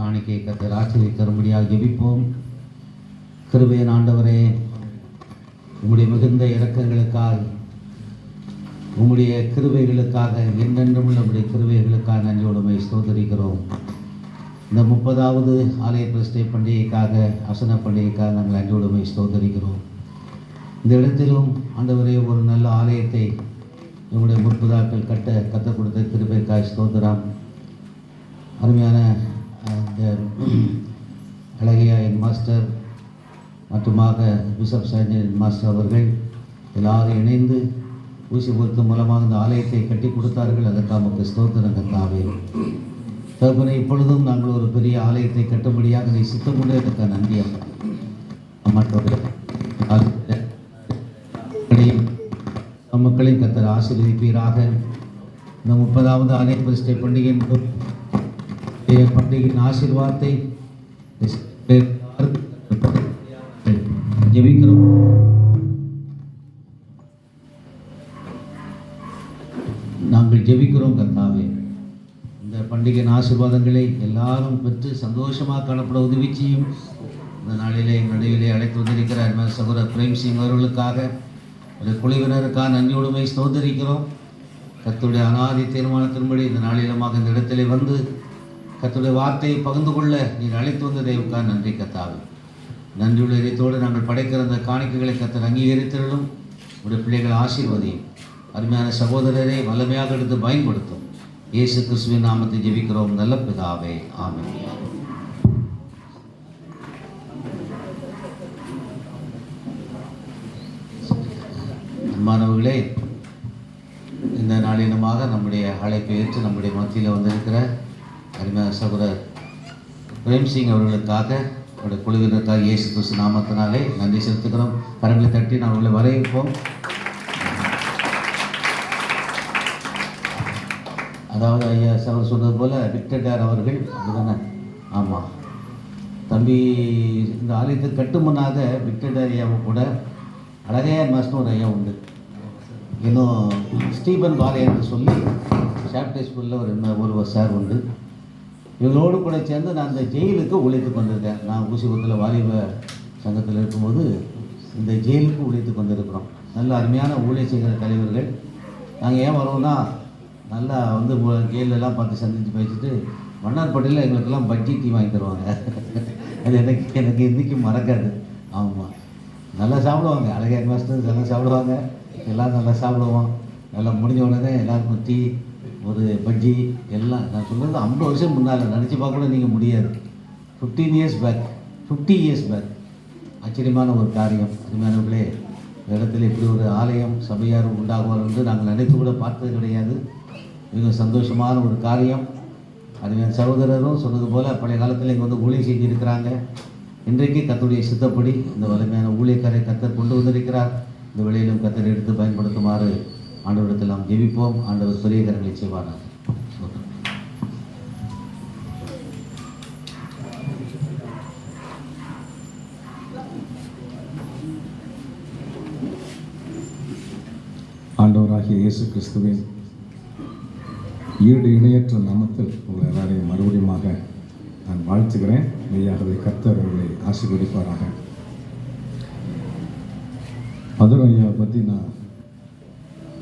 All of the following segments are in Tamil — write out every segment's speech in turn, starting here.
காணிக்கை கர்த்தர் ஆசீர்வதித்து தரும்படியாக ஜெபிப்போம். கிருபையின் ஆண்டவரே, உம்முடைய மிகுந்த இரக்கங்களுக்காக, உம்முடைய கிருபைகளுக்காக, என்றென்றும் நம்முடைய கிருபைகளுக்காக நன்றியோடுமை ஸ்தோத்திரிக்கிறோம். இந்த 30வது ஆலய பிரதிஷ்டை பண்டிகைக்காக, அசன பண்டிகைக்காக நாங்கள் நன்றியோடுமை ஸ்தோத்திரிக்கிறோம். இந்த இடத்திலும் ஆண்டவரே ஒரு நல்ல ஆலயத்தை நம்முடைய முற்புதாக்கள் கற்றுக் கொடுத்த கிருபைக்காய் ஸ்தோத்திரம். அருமையான இந்த அழகியா என் மாஸ்டர் மற்றுமாக பிஷப் சைன் மாஸ்டர் அவர்கள் எல்லாரும் இணைந்து ஊசி பொருத்து மூலமாக இந்த ஆலயத்தை கட்டி கொடுத்தார்கள். அதற்காக நமக்கு ஸ்தோத்திரம் கர்த்தாவே. தகப்பனே, இப்பொழுதும் நாங்கள் ஒரு பெரிய ஆலயத்தை கட்டும்படியாக நீ சித்தம் கொண்டதற்காக நன்றி. மக்களையும் கர்த்தர் ஆசீர்வதிப்பீராக. இந்த 30வது ஆலய பிரதிஷ்டை பண்டிகையின் ஆசீர்வாதத்தை ஜெபிக்கிறோம். நாங்கள் ஜெபிக்கிறோம் கர்த்தாவே, இந்த பண்டிகையின் ஆசீர்வாதங்களை எல்லாரும் பெற்று சந்தோஷமாக காணப்பட உதவி செய்யும். இந்த நாளிலே எங்கள் நடுவிலே அழைத்து வந்திருக்கிற அருமையான சகோதரர் பிரேம் சிங் அவர்களுக்காக, ஒரு குழுவினருக்காக நன்றியோடுமை ஸ்தோத்திரிக்கிறோம். கர்த்தருடைய அநாதி தீர்மானத்தின்படி இந்த நாளிலமாக இந்த இடத்திலே வந்து கர்த்தருடைய வார்த்தையை பகிர்ந்து கொள்ள நீங்கள் அழைத்து வந்த தெய்வக்காக நன்றி கர்த்தாவே. நன்றியுள்ள இதயத்தோடு நாங்கள் படைக்கிற அந்த காணிக்கைகளை கர்த்தர் அங்கீகரித்திருளும். உடைய பிள்ளைகள் ஆசீர்வதியும். அருமையான சகோதரரை வல்லமையாக எடுத்து பயன்படுத்தும். இயேசு கிறிஸ்துவின் நாமத்தை ஜெபிக்கிறோம் நல்ல பிதாவே, ஆமென். அன்பானவர்களே, இந்த நாளிலுமாக நம்முடைய அழைப்பை ஏற்று நம்முடைய மத்தியில் வந்திருக்கிற அருமையான சகோதரர் பிரேம் சிங் அவர்களுக்காக, அவருடைய குழுவினருக்காக இயேசு கிறிஸ்து நாமத்தினாலே நன்றி செலுத்துகிறோம். கரங்களை தட்டி நான் அவர்களை வரவேற்போம். அதாவது ஐயா அவர் சொன்னது போல் விக்டர் அவர்கள் அப்படிதானே? ஆமாம் தம்பி, இந்த ஆலயத்துக்கு கட்டு முன்னாக விக்டர் ஐயாவை கூட அழகையா மாஸ்டர் ஒரு ஐயா உண்டு. இன்னும் ஸ்டீபன் பாலை என்று சொல்லி சாப்டே ஸ்கூலில் ஒரு சார் உண்டு. இவங்களோடு கூட சேர்ந்து நான் இந்த ஜெயிலுக்கு உழைத்து கொண்டிருக்கேன். நான் ஊசிபுரத்தில் வாலிப சங்கத்தில் இருக்கும்போது இந்த ஜெயிலுக்கு உழைத்து கொண்டிருக்கிறோம். நல்ல அருமையான ஊழிய செய்கிற தலைவர்கள். நாங்கள் ஏன் வரோம்னா, நல்லா வந்து ஜெயிலெல்லாம் பார்த்து சந்தித்து பேசிட்டு மன்னார்பட்டியில் எங்களுக்கெல்லாம் பஜ்ஜி டீ வாங்கி தருவாங்க. அது எனக்கு இன்றைக்கும் மறக்காது. ஆமாம், நல்லா சாப்பிடுவாங்க. அழகிய மாஸ்டர் நல்லா சாப்பிடுவாங்க. எல்லோரும் நல்லா சாப்பிடுவோம். நல்லா முடிஞ்ச உடனே எல்லாருக்கும் டீ, ஒரு பஜ்ஜி எல்லாம். நான் சொல்கிறது 50 வருஷம் முன்னால், நினச்சி பார்க்க கூட நீங்கள் முடியாது. 50 இயர்ஸ் பேக் ஆச்சரியமான ஒரு காரியம். அருமையானவர்களே, இடத்துல இப்படி ஒரு ஆலயம் சபையார் உண்டாகுவார் என்று நாங்கள் நினைத்து கூட பார்த்தது கிடையாது. மிக சந்தோஷமான ஒரு காரியம். அருமையான சகோதரரும் சொன்னது போல் பழைய காலத்தில் இங்கே வந்து ஊழியம் செஞ்சுருக்கிறாங்க. இன்றைக்கு கர்த்தருடைய சித்தப்படி இந்த வலிமையான ஊழியக்காரை கர்த்தர் கொண்டு வந்திருக்கிறார். இந்த வேளையிலும் கர்த்தர் எடுத்து பயன்படுத்துமாறு ஆண்டவரிடத்தில் நாம் ஜெபிப்போம். ஆண்டவர் பெரிய காரியங்களை செய்வார்கள். ஆண்டவராகிய இயேசு கிறிஸ்துவின் ஈடு இணையற்ற நாமத்தில் உங்களை எல்லாரையும் மறுபடியுமாக நான் வாழ்த்துகிறேன். மெய்யாகவே கர்த்தர் உங்களை ஆசீர்வதிப்பாராக. மதுரை ஐயாவை பற்றி நான்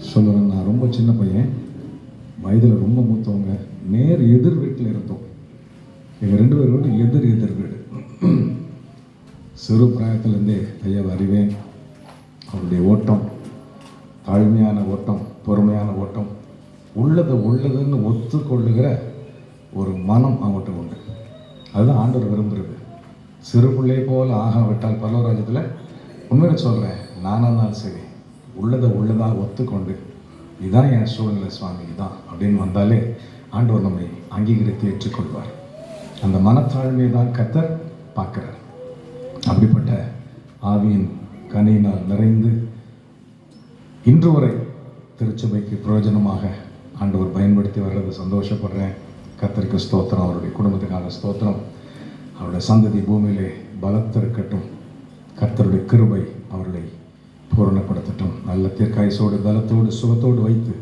சொல்லுறேன். நான் ரொம்ப சின்ன பையன், வயதில் ரொம்ப மூத்தவங்க. நேர் எதிர் வீட்டில் இருந்தோம். எங்கள் 2 பேர் வீட்டு எதிர் வீடு. சிறு பிராயத்திலேருந்தே ஐயாவை அறிவேன். அவருடைய ஓட்டம் தாழ்மையான ஓட்டம், பொறுமையான ஓட்டம், உள்ளதுன்னு ஒத்துக்கொள்ளுகிற ஒரு மனம் அவங்கள்ட்ட உண்டு. அதுதான் ஆண்டவர் விரும்புகிறது. சிறு பிள்ளை போல் ஆகாவிட்டால் பரலோகராஜ்யத்தில் உண்மையை சொல்கிறேன், நானாக இருந்தாலும் சரி, உள்ளதாக ஒத்துக்கொண்டு இதுதான் என் சூழ்நிலை சுவாமி இதுதான் அப்படின்னு வந்தாலே ஆண்டவர் நம்மை அங்கீகரித்து ஏற்றுக்கொள்வார். அந்த மனத்தாழ்மையை தான் கர்த்தர் பார்க்குறார். அப்படிப்பட்ட ஆவியின் கனியினால் நிறைந்து இன்று வரை திருச்சபைக்கு பிரயோஜனமாக ஆண்டவர் பயன்படுத்தி வர்றது சந்தோஷப்படுறேன். கர்த்தருக்கு ஸ்தோத்திரம், அவருடைய குடும்பத்துக்கான ஸ்தோத்திரம். அவருடைய சந்ததி பூமியிலே பலத்திருக்கட்டும். கர்த்தருடைய கிருபை அவர்களை பூரணப்படுத்தட்டும். நல்ல தீர்க்காயசோடு பலத்தோடு சுகத்தோடு வைத்து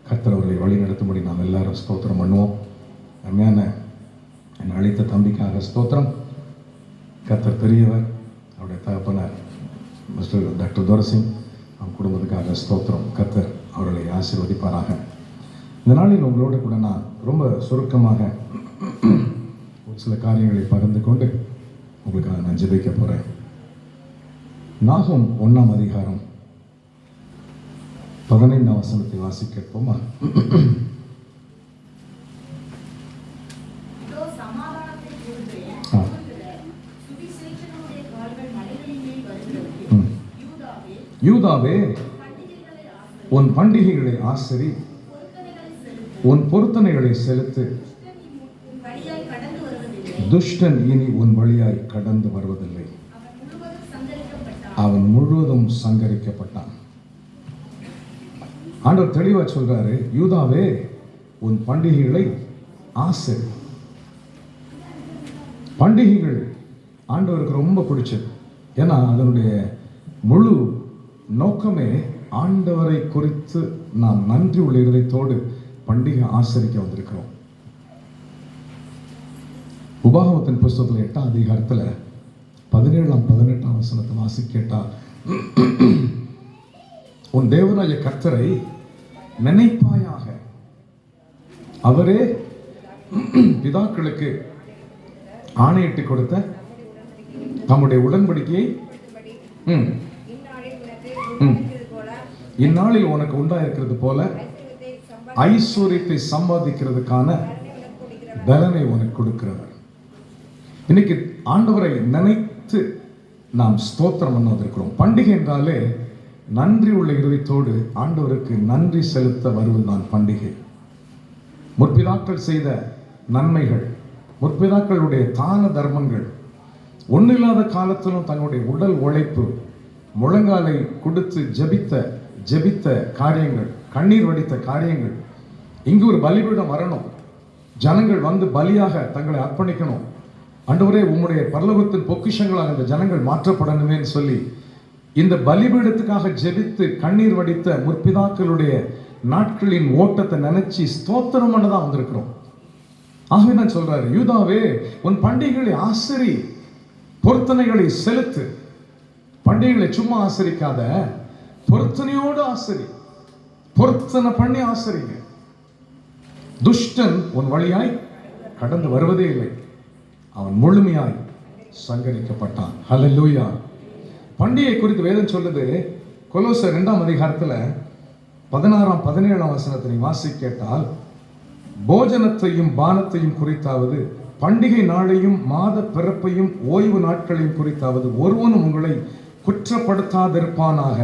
கர்த்தர் அவர்களை வழி நடத்தும்படி நாம் எல்லாரும் ஸ்தோத்திரம் பண்ணுவோம். அருமையான என் அழைத்த தம்பிக்காக ஸ்தோத்திரம். கர்த்தர் பெரியவர். அவருடைய தகப்பனார் மிஸ்டர் டாக்டர் துரசிங் அவன் குடும்பத்துக்காக ஸ்தோத்திரம். கர்த்தர் அவர்களை ஆசீர்வதிப்பாராக. இந்த நாளில் உங்களோடு கூட நான் ரொம்ப சுருக்கமாக ஒரு சில காரியங்களை பகிர்ந்து கொண்டு உங்களுக்காக நான் ஜெபிக்க போகிறேன். நாகும் 1ஆம் அதிகாரம் 15ஆம் வசனத்தை வாசிக்கப்போமா? யூதாவே, உன் பண்டிகைகளை ஆசரி, உன் பொருத்தனைகளை செலுத்து. துஷ்டன் இனி உன் வழியாய் கடந்து வருவதில்லை. அவன் முழுவதும் சங்கரிக்கப்பட்டான். ஆண்டவர் தெளிவா சொல்றாரு, யூதாவே, உன் பண்டிகைகளை ஆசரி. பண்டிகைகள் ஆண்டவருக்கு ரொம்ப பிடிச்சது. ஏன்னா அதனுடைய முழு நோக்கமே ஆண்டவரை குறித்து நாம் நன்றி உள்ள இதயத்தோடு பண்டிகை ஆசரிக்க வந்திருக்கிறோம். உபாகமத்தின் புஸ்தகத்தில் 8ஆம் அதிகாரத்தில் 17ஆம் 18ஆம் வசனத்தை வாசிக்கேட்டால், உன் தேவனாகிய கர்த்தரை நினைப்பாயாக, அவரே பிதாக்களுக்கு ஆணையிட்டு கொடுத்த தம்முடைய உடன்படிக்கையை இந்நாளில் உனக்கு உண்டாயிருக்கிறது போல ஐஸ்வர்யத்தை சம்பாதிக்கிறதுக்கான பலனை உனக்கு கொடுக்கிறவர். இன்னைக்கு ஆண்டவரை நினைத்து நாம் ஸ்தோத்திரம் பண்ண வந்திருக்கிறோம். பண்டிகை என்றாலே நன்றி உள்ள இருதயத்தோடு ஆண்டவருக்கு நன்றி செலுத்த வருவதுதான் பண்டிகை. முற்பிதாக்கள் செய்த நன்மைகள், முற்பிதாக்களுடைய தான தர்மங்கள், ஒன்றில்லாத காலத்திலும் தங்களுடைய உடல் உழைப்பு, முழங்காலை கொடுத்து ஜெபித்த காரியங்கள், கண்ணீர் வடித்த காரியங்கள், இங்கு ஒரு பலிபீடம் வரணும், ஜனங்கள் வந்து பலியாக தங்களை அர்ப்பணிக்கணும், ஆண்டவரே உம்முடைய பரலோகத்தின் பொக்கிஷங்களாக இந்த ஜனங்கள் மாற்றப்படணுமே சொல்லி இந்த பலிபீடத்துக்காக ஜெபித்து கண்ணீர் வடித்த முற்பிதாக்களுடைய நாட்களின் ஓட்டத்தை நினைச்சு ஸ்தோத்திரம் பண்ணதான் வந்திருக்கிறோம். ஆகவே நான் சொல்றாரு, யூதாவே, உன் பண்டிகைகளை ஆசரி, பொருத்தனைகளை செலுத்து. பண்டிகைகளை சும்மா ஆசரிக்காத, பொருத்தனையோடு ஆசரி. பொருத்தனை பண்ணி ஆசரிங்க. துஷ்டன் உன் வழியாய் கடந்து வருவதே இல்லை. அவன் முழுமையாய் சங்கரிக்கப்பட்டான். ஹல்லேலூயா. பண்டிகை குறித்து வேதம் சொல்லுது. கொலோசர் 2ஆம் அதிகாரத்தில் 16ஆம் 17ஆம் வசனத்தை நீ வாசி கேட்டால், போஜனத்தையும் பானத்தையும் குறித்தாவது, பண்டிகை நாளையும் மாத பிறப்பையும் ஓய்வு நாட்களையும் குறித்தாவது ஒருவனும் உங்களை குற்றப்படுத்தாதிருப்பானாக.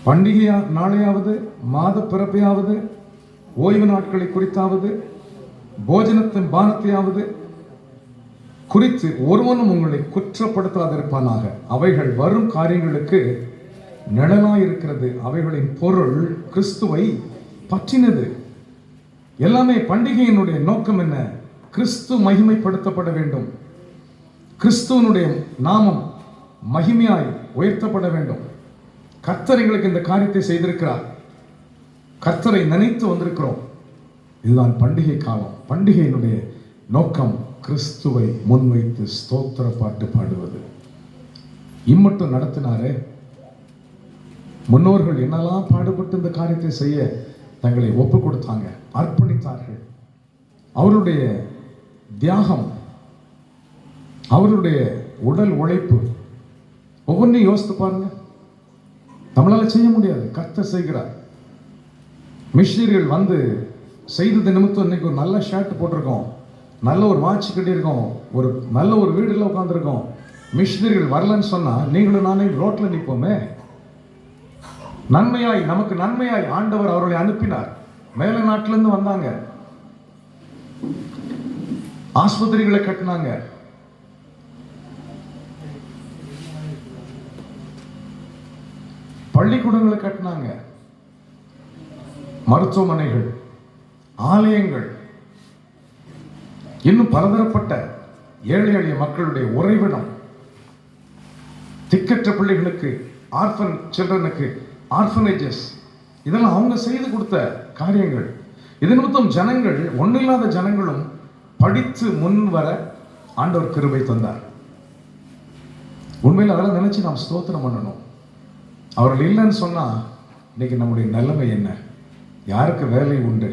பண்டிகை நாளையாவது, மாத பிறப்பையாவது, ஓய்வு நாட்களை குறித்தாவது, போஜனத்தின் பானத்தையாவது குறித்து ஒருவனும் உங்களை குற்றப்படுத்தாதிருப்பானாக. அவைகள் வரும் காரியங்களுக்கு நிழலாயிருக்கிறது. அவைகளின் பொருள் கிறிஸ்துவை பற்றினது. எல்லாமே பண்டிகையினுடைய நோக்கம் என்ன? கிறிஸ்து மகிமைப்படுத்தப்பட வேண்டும். கிறிஸ்துவனுடைய நாமம் மகிமையாய் உயர்த்தப்பட வேண்டும். கர்த்தர் எங்களுக்கு இந்த காரியத்தை செய்திருக்கிறார். கர்த்தரை நினைத்து வந்திருக்கிறோம். இதுதான் பண்டிகை காலம். பண்டிகையினுடைய நோக்கம் கிறிஸ்துவை முன்வைத்து ஸ்தோத்திர பாட்டு பாடுவது. இம்மட்டும் நடத்தினாரே, முன்னோர்கள் என்னெல்லாம் பாடுபட்டு இந்த காரியத்தை செய்ய தங்களை ஒப்பு கொடுத்தாங்க, அர்ப்பணித்தார்கள். அவருடைய தியாகம், அவருடைய உடல் உழைப்பு ஒவ்வொன்றையும் யோசித்து பாருங்க. நம்மளால செய்ய முடியாது, கர்த்தர் செய்கிறார். மிஷினரிகள் வந்து செய்தது நிமித்தம் இன்னைக்கு ஒரு நல்ல ஷர்ட் போட்டிருக்கோம், நல்ல ஒரு வாட்ச் கட்டியிருக்கோம், ஒரு நல்ல ஒரு வீடுல உட்காந்துருக்கோம். மிஷினரிகள் வரலன்னு சொன்னா நீங்களும் நானே ரோட்ல நிற்போமே. நன்மையாய், நமக்கு நன்மையாய் ஆண்டவர் அவர்களை அனுப்பினார். மேல நாட்டிலிருந்து வந்தாங்க, ஆஸ்பத்திரிகளை கட்டினாங்க, பள்ளிக்கூடங்களை கட்டினாங்க, மருத்துவமனைகள், ஆலயங்கள், இன்னும் பலதரப்பட்ட ஏழை எளிய மக்களுடைய உறைவிடம், திக்கற்ற பிள்ளைகளுக்கு, ஆர்ஃபன் சில்ட்ரனுக்கு ஆர்ஃபனேஜஸ், இதெல்லாம் அவங்க செய்து கொடுத்த காரியங்கள். இது நிமித்தம் ஜனங்கள், ஒன்றில்லாத ஜனங்களும் படித்து முன் வர ஆண்டவர் கிருபை தந்தார். உண்மையில் அதெல்லாம் நினைச்சு நாம் ஸ்தோத்திரம் பண்ணணும். அவர்கள் இல்லைன்னு சொன்னா இன்னைக்கு நம்முடைய நிலைமை என்ன? யாருக்கு வேலை உண்டு?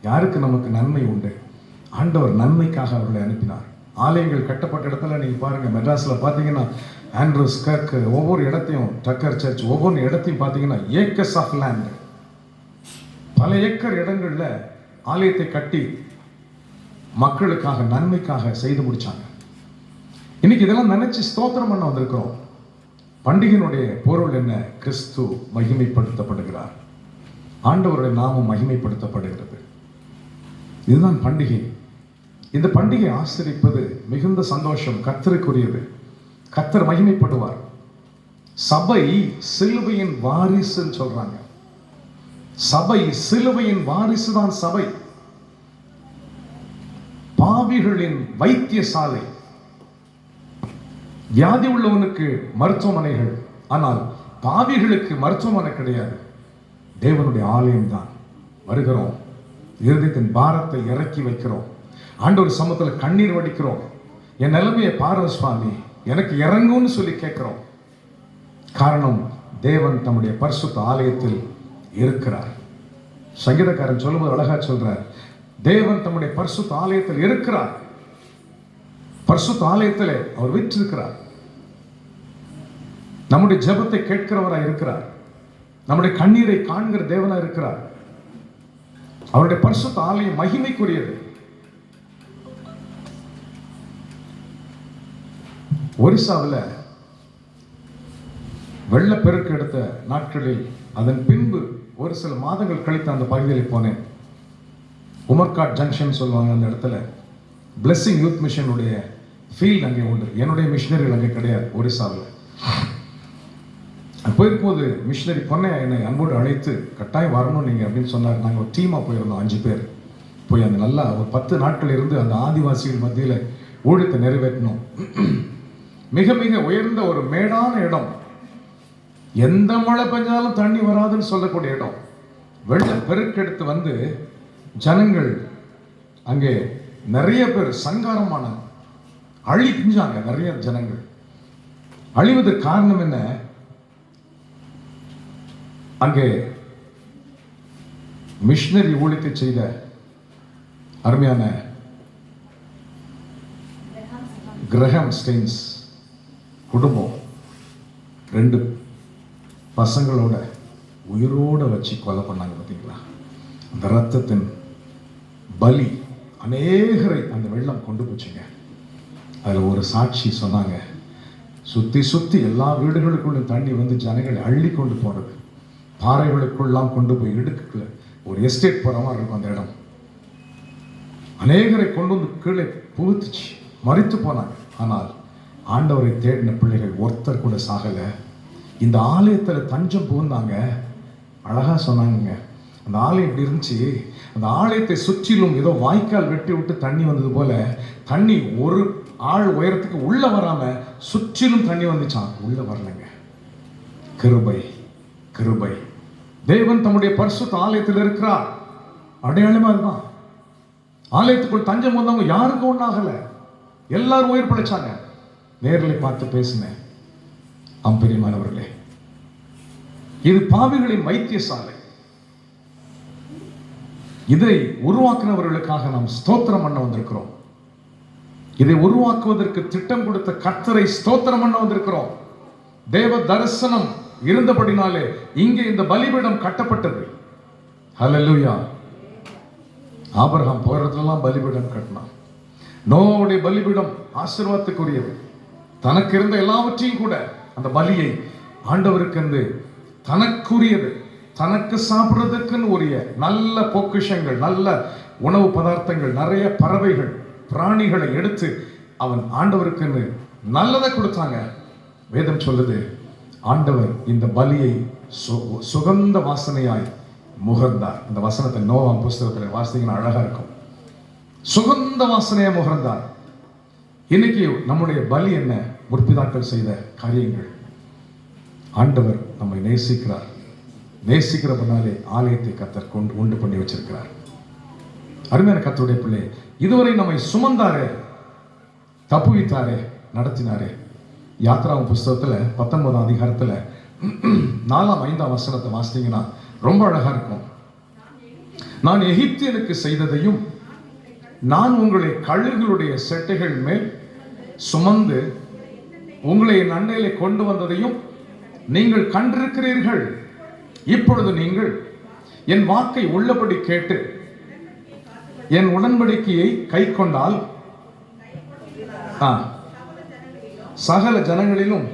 யாருக்கு நமக்கு நன்மை உண்டு? ஆண்டவர் நன்மைக்காக அவர்களை அனுப்பினார். ஆலயங்கள் கட்டப்பட்ட இடத்துல நீங்க பாருங்க, மெட்ராஸ்ல பாத்தீங்கன்னா ஆண்ட்ரூஸ் கர்க், ஒவ்வொரு இடத்தையும் டக்கர் சர்ச், ஒவ்வொரு இடத்தையும் பாத்தீங்கன்னா ஏக்கர்ஸ் ஆஃப் லேண்ட், பல ஏக்கர் இடங்கள்ல ஆலயத்தை கட்டி மக்களுக்காக நன்மைக்காக செய்து முடிச்சாங்க. இன்னைக்கு இதெல்லாம் நினைச்சு ஸ்தோத்திரம் பண்ண வந்திருக்கிறோம். பண்டிகையினுடைய பொருள் என்ன? கிறிஸ்து மகிமைப்படுத்தப்படுகிறார், ஆண்டவருடைய நாமம் மகிமைப்படுத்தப்படுகிறது. இதுதான் பண்டிகை. இந்த பண்டிகை ஆசரிப்பது மிகுந்த சந்தோஷம், கர்த்தருக்குரியது. கர்த்தர் மகிமைப்படுவார். சபை சிலுவையின் வாரிசுன்னு சொல்றாங்க. சபை சிலுவையின் வாரிசு தான் சபை. பாவிகளின் வைத்தியசாலை, வியாதி உள்ளவனுக்கு மருத்துவமனைகள், ஆனால் பாவிகளுக்கு மருத்துவமனை கிடையாது. தேவனுடைய ஆலயம் தான். வருகிறோம், இருதயத்தின் பாரத்தை இறக்கி வைக்கிறோம், ஆண்டவர் சமூகத்தில் கண்ணீர் வடிக்கிறோம். என் நிலைமையை பாரு சுவாமி, எனக்கு இறங்கும்னு சொல்லி கேட்கிறோம். காரணம், தேவன் தம்முடைய பரிசுத்த ஆலயத்தில் இருக்கிறார். சங்கீதக்காரன் சொல்லும்போது அழகா சொல்றார், தேவன் தம்முடைய பரிசுத்த ஆலயத்தில் இருக்கிறார். பரிசுத்த ஆலயத்திலே அவர் வீற்றிருக்கிறார். நம்முடைய ஜெபத்தை கேட்கிறவராய் இருக்கிறார். நம்முடைய கண்ணீரை காண்கிற தேவனாய் இருக்கிறார். அவருடைய பரிசுத்த ஆலயம் மகிமைக்குரியது. ஒரிசாவில் வெள்ளப்பெருக்கு எடுத்த நாட்களில், அதன் பின்பு ஒரு சில மாதங்கள் கழித்து அந்த பகுதியில் போனேன். உமர்காட் ஜங்ஷன் சொல்லுவாங்க. அந்த இடத்துல பிளெஸிங் யூத் மிஷனுடைய ஃபீல்ட் அங்கே உண்டு. என்னுடைய மிஷினரிகள் அங்கே கிடையாது ஒரிசாவில். போயிருக்கும்போது மிஷினரி பொண்ணை என்னை அன்போடு அழைத்து, கட்டாயம் வரணும் நீங்கள் அப்படின்னு சொன்னார். நாங்கள் ஒரு டீமாக போயிருந்தோம், 5 பேர் போய் அந்த நல்லா ஒரு 10 நாட்கள் இருந்து அந்த ஆதிவாசிகள் மத்தியில் ஊழியத்தை நிறைவேற்றணும். மிக மிக உயர்ந்த ஒரு மேடான இடம், எந்த மழை பெஞ்சாலும் தண்ணி வராதுன்னு சொல்லக்கூடிய இடம். வெள்ளம் பெருக்கெடுத்து வந்து ஜனங்கள் அங்கே நிறைய பேர் சங்காரமான அழிஞ்சாங்க. நிறைய ஜனங்கள் அழிவதற்கு காரணம் என்ன? அங்கே மிஷனரி ஊழியத்தை செய்த அருமையான கிரஹாம் ஸ்டெயின்ஸ் குடும்பம் 2 பசங்களோட உயிரோட வச்சு கொலை பண்ணாங்க. பார்த்தீங்களா? அந்த ரத்தத்தின் பலி அநேகரை அந்த வெள்ளம் கொண்டு போச்சுங்க. அதில் ஒரு சாட்சி சொன்னாங்க, சுற்றி சுற்றி எல்லா வீடுகளுக்குள்ளும் தண்ணி வந்து ஜனங்களை அள்ளி கொண்டு போனது. பாறைகளுக்குள்ளாம் கொண்டு போய் இடுக்குள்ள ஒரு எஸ்டேட் போகிற மாதிரி இருக்கும் அந்த இடம். அநேகரை கொண்டு வந்து கீழே புகுத்துச்சு, மறித்து போனாங்க. ஆனால் ஆண்டவரை தேடின பிள்ளைகள் ஒருத்தர் கூட சாகலை. இந்த ஆலயத்தில் தஞ்சம் புகுந்தாங்க. அழகா சொன்னாங்க, அந்த ஆலயம் எப்படி இருந்துச்சு, அந்த ஆலயத்தை சுற்றிலும் ஏதோ வாய்க்கால் வெட்டி விட்டு தண்ணி வந்தது போல, தண்ணி ஒரு ஆள் உயரத்துக்கு உள்ள வராம சுற்றிலும் தண்ணி வந்துச்சான், உள்ள வரலங்க. கிருபை, கிருபை. தேவன் தம்முடைய பரிசுத்த ஆலயத்தில் இருக்கிறார். அடையாளமா அதுதான். ஆலயத்துக்குள் தஞ்சம் வந்தவங்க யாருக்கும் ஒன்றாகல, எல்லாரும் உயிர் பிழைச்சாங்க. நேரில் பார்த்து பேசினேன். அம்பெரியமானவர்களே, இது பாவிகளின் வைத்தியசாலை. இதை உருவாக்குனவர்களுக்காக நாம் ஸ்தோத்திரம் பண்ண வந்திருக்கிறோம். இதை உருவாக்குவதற்கு திட்டம் கொடுத்த கர்த்தரை ஸ்தோத்திரம் பண்ண வந்திருக்கிறோம். தேவ தரிசனம் இருந்தபடினாலே இங்கே இந்த பலிபீடம் கட்டப்பட்டது. ஹல்லேலூயா. ஆபிரகாம் போறதுலாம் பலிபீடம் கட்டினான். நோவாவுடைய பலிபீடம் ஆசீர்வாதத்துக்குரியது. தனக்கு இருந்த எல்லாவற்றையும் கூட அந்த பலியை ஆண்டவருக்கு தனக்குரியது, தனக்கு சாப்பிடுறதுக்குன்னு உரிய நல்ல பொக்கிஷங்கள், நல்ல உணவு பதார்த்தங்கள், நிறைய பறவைகள், பிராணிகளை எடுத்து அவன் ஆண்டவருக்கு நல்லதை கொடுத்தாங்க. வேதம் சொல்லுது, ஆண்டவர் இந்த பலியை சுகந்த வாசனையாய் முகர்ந்தார். இந்த வசனத்தை நோவாம் புஸ்தகத்தில் வாசித்தீங்கன்னா அழகா இருக்கும். சுகந்த வாசனையை முகர்ந்தார். இன்னைக்கு நம்முடைய பலி என்ன? முற்பிதாக்கள் செய்த காரியங்கள். ஆண்டவர் நம்மை நேசிக்கிறார். நேசிக்கிறபனாலே ஆலயத்தை கர்த்தர் உண்டு பண்ணி வச்சிருக்கிறார். அருமையான கர்த்தருடைய பிள்ளை, இதுவரை நம்மை சுமந்தாரே, தப்புவித்தாரே, நடத்தினாரே. யாத்ராவும் புஸ்தகத்துல 19ஆம் அதிகாரத்துல 4ஆம் 5ஆம் வசனத்தை வாசித்தீங்கன்னா ரொம்ப அழகா இருக்கும். நான் எகிப்தியனுக்கு செய்ததையும் நான் உங்களை கழுகுகளுடைய செட்டைகள் மேல் சுமந்து உங்களை என் அண்டையிலே கொண்டு வந்ததையும் நீங்கள் கண்டிருக்கிறீர்கள். இப்பொழுது நீங்கள் என் வாக்கை உள்ளபடி கேட்டு என் உடன்படிக்கையை கை கொண்டால் சகல ஜனங்களிலும்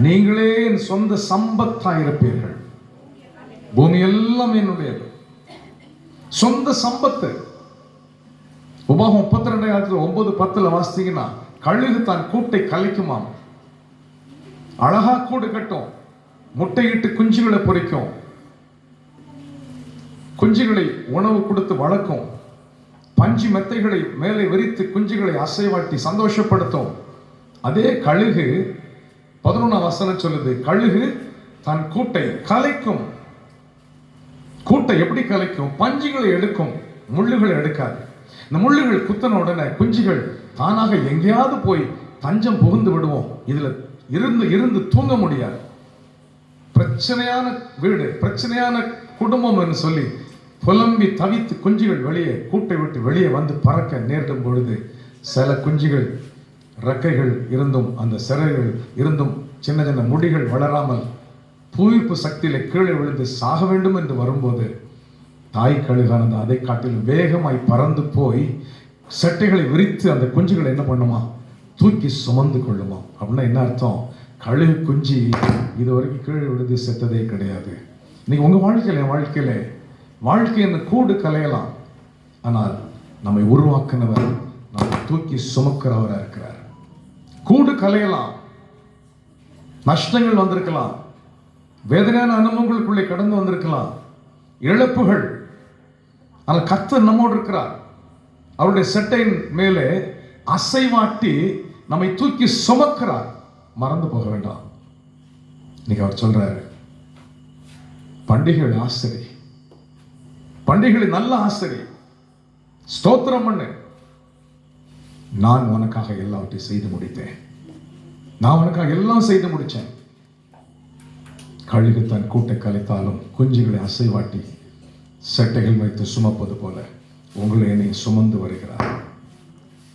நீங்களே என் சொந்த சம்பத்தாயிருப்பீர்கள். பூமி எல்லாம் என்னுடையது, சொந்த சம்பத்து. உபாகம் 32:9-10 வாசித்தீங்கன்னா கழுகு தான் கூட்டை கலைக்குமாம். அழகா கூடு கட்டும், முட்டையிட்டு குஞ்சுகளை பொறிக்கும், குஞ்சுகளை உணவு கொடுத்து வளர்க்கும், பஞ்சு மெத்தைகளை மேலே விரித்து குஞ்சுகளை அசைவாட்டி சந்தோஷப்படுத்தும். அதே கழுகு 11ஆம் வசனம் சொல்லுது, கழுகு தன் கூட்டை கலைக்கும். கூட்டை எப்படி கலைக்கும்? பஞ்சுகளை எடுக்கும், முள்ளுகளை எடுக்காது. இந்த முள்ளுகள் குத்தன உடனே குஞ்சுகள் தானாக எங்கேயாவது போய் தஞ்சம் புகுந்து விடுவோம். இதுல இருந்து இருந்து தூங்க முடியாது. பிரச்சனையான வீடு, பிரச்சனையான குடும்பம் என்று சொல்லி புலம்பி தவித்து குஞ்சுகள் வெளியே கூட்டை விட்டு வெளியே வந்து பறக்க நேரிடும் பொழுது சில குஞ்சுகள் ரெக்கைகள் இருந்தும் அந்த சிறைகள் இருந்தும் சின்ன சின்ன முடிகள் வளராமல் புவிப்பு சக்தியில கீழே விழுந்து சாக வேண்டும் என்று வரும்போது தாய் கழுகானது அதை காட்டிலும் வேகமாய் பறந்து போய் சட்டைகளை விரித்து அந்த குஞ்சுகளை என்ன பண்ணுமா? தூக்கி சுமந்து கொள்ளுமா. அப்படின்னா என்ன அர்த்தம்? கழுகு குஞ்சு இது வரைக்கும் கீழே விழுந்து செத்ததே கிடையாது. இன்னைக்கு உங்க வாழ்க்கையில வாழ்க்கை என்ன கூடு கலையலாம், ஆனால் நம்மை உருவாக்குனவர் நம்மை தூக்கி சுமக்கிறவராக இருக்கிறார். கூடு கலையலாம், நஷ்டங்கள் வந்திருக்கலாம், வேதனையான அனுபவங்களுக்குள்ளே கடந்து வந்திருக்கலாம், இழப்புகள். ஆனால் கர்த்தர் நம்மோடு இருக்கிறார். அவருடைய செட்டையின் மேலே அசைவாட்டி நம்மை தூக்கி சுமக்கிறார். மறந்து போக வேண்டாம். இன்னைக்கு அவர் சொல்றாரு, பண்டிகைகள் ஆசிரி, பண்டிகைகளை நல்ல ஆசிரி, ஸ்தோத்திரம் பண்ணு. நான் உனக்காக எல்லாவற்றையும் செய்து முடித்தேன், நான் உனக்காக எல்லாம் செய்து முடிச்சேன். கழுகு தன் கூட்டை கலைத்தாலும் குஞ்சுகளை அசைவாட்டி செட்டைகள் வைத்து சுமப்பது போல உங்களை என்னை சுமந்து வருகிறார்.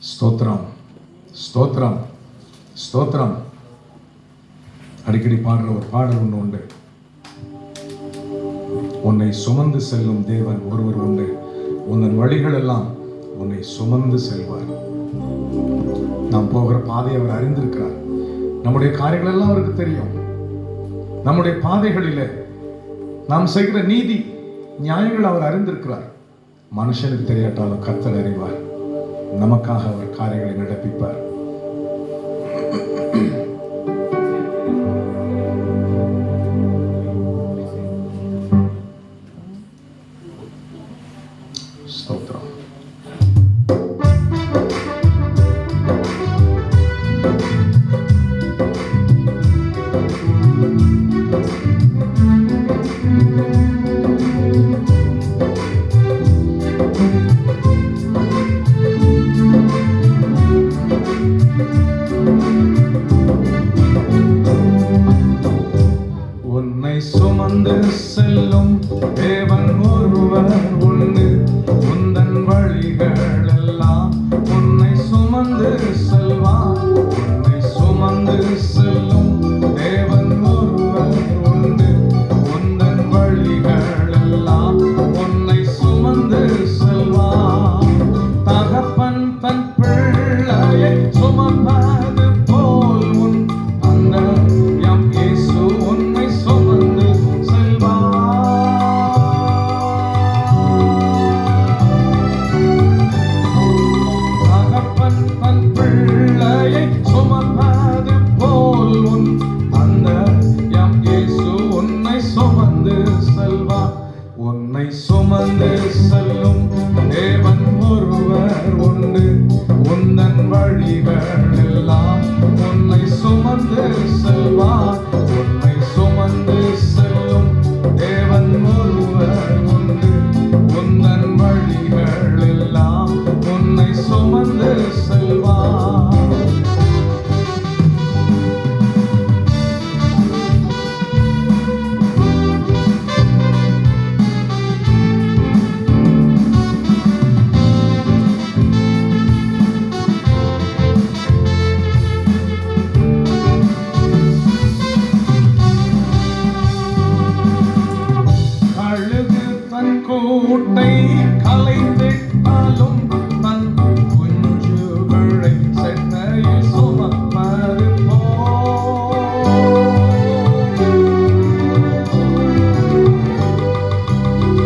ஸ்தோத்திரம், ஸ்தோத்திரம், ஸ்தோத்திரம். அடிக்கடி பாடுற ஒரு பாடல் ஒன்று உண்டு. உன்னை சுமந்து செல்லும் தேவன் ஒருவர் உண்டு, உன் வழிகள் எல்லாம் உன்னை சுமந்து செல்வார். நாம் போகிற பாதையை அவர் அறிந்திருக்கிறார். நம்முடைய காரியங்கள் எல்லாம் அவருக்கு தெரியும். நம்முடைய பாதைகளிலே நாம் செய்கிற நீதி நியாயங்கள் அவர் அறிந்திருக்கிறார். மனுஷனுக்கு தெரியாட்டாலும் கர்த்தர் அறிவார். நமக்காக அவர் காரியங்களை நடப்பிப்பார். ஸ்தோத்திரம். உன்னை சுமந்து செல்லும் தேவன் ஒருவர் உண்டு, உந்தன் வழி சுமந்து செல்வார். கூட்டை கலைந்திட்டாலும் தன் குஞ்சுகளை செட்டையில் சுமப்பது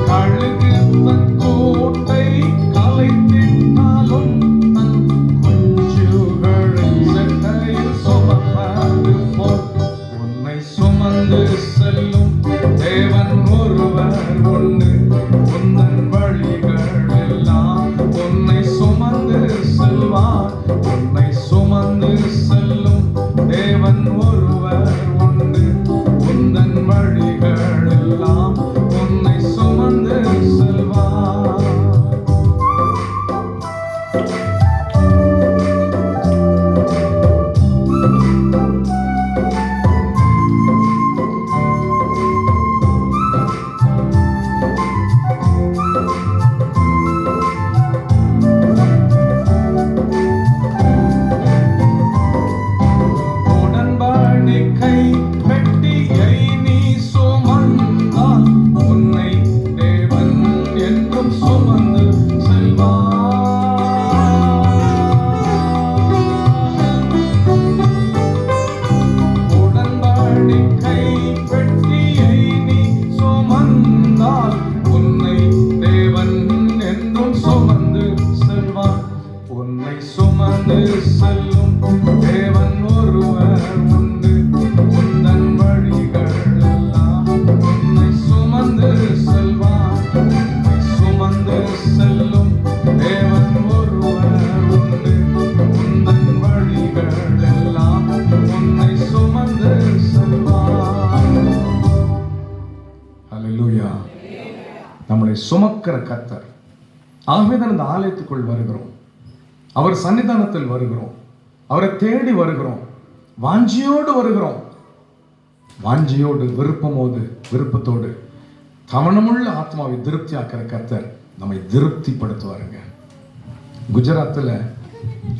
கழுகு தன் கூட்டை கலைந்திட்டாலும் தன் குஞ்சுகளை செட்டையில் சுமப்பது போல் உன்னை சுமந்து செல்லும் தேவன் ஒருவர் உண்டு. உந்தன் வழிகள் எல்லாம் உன்னை சுமந்து செல்வார். உன்னை சுமந்து செல்லும் தேவன் ஒருவர் உண்டு. உந்தன் வழிகள் எல்லாம் உன்னை சுமந்து செல்வார். நம்மளை சுமக்கிற கர்த்தர். ஆகவேதான் இந்த ஆலயத்துக்குள் வருகிறோம், அவர் சன்னிதானத்தில் வருகிறோம், அவரை தேடி வருகிறோம், வாஞ்சியோடு வருகிறோம். வாஞ்சியோடு விருப்பத்தோடு கவனமுள்ள ஆத்மாவை திருப்தியாக்கிற கர்த்தர் நம்மை திருப்திப்படுத்துவாருங்க. குஜராத்தில்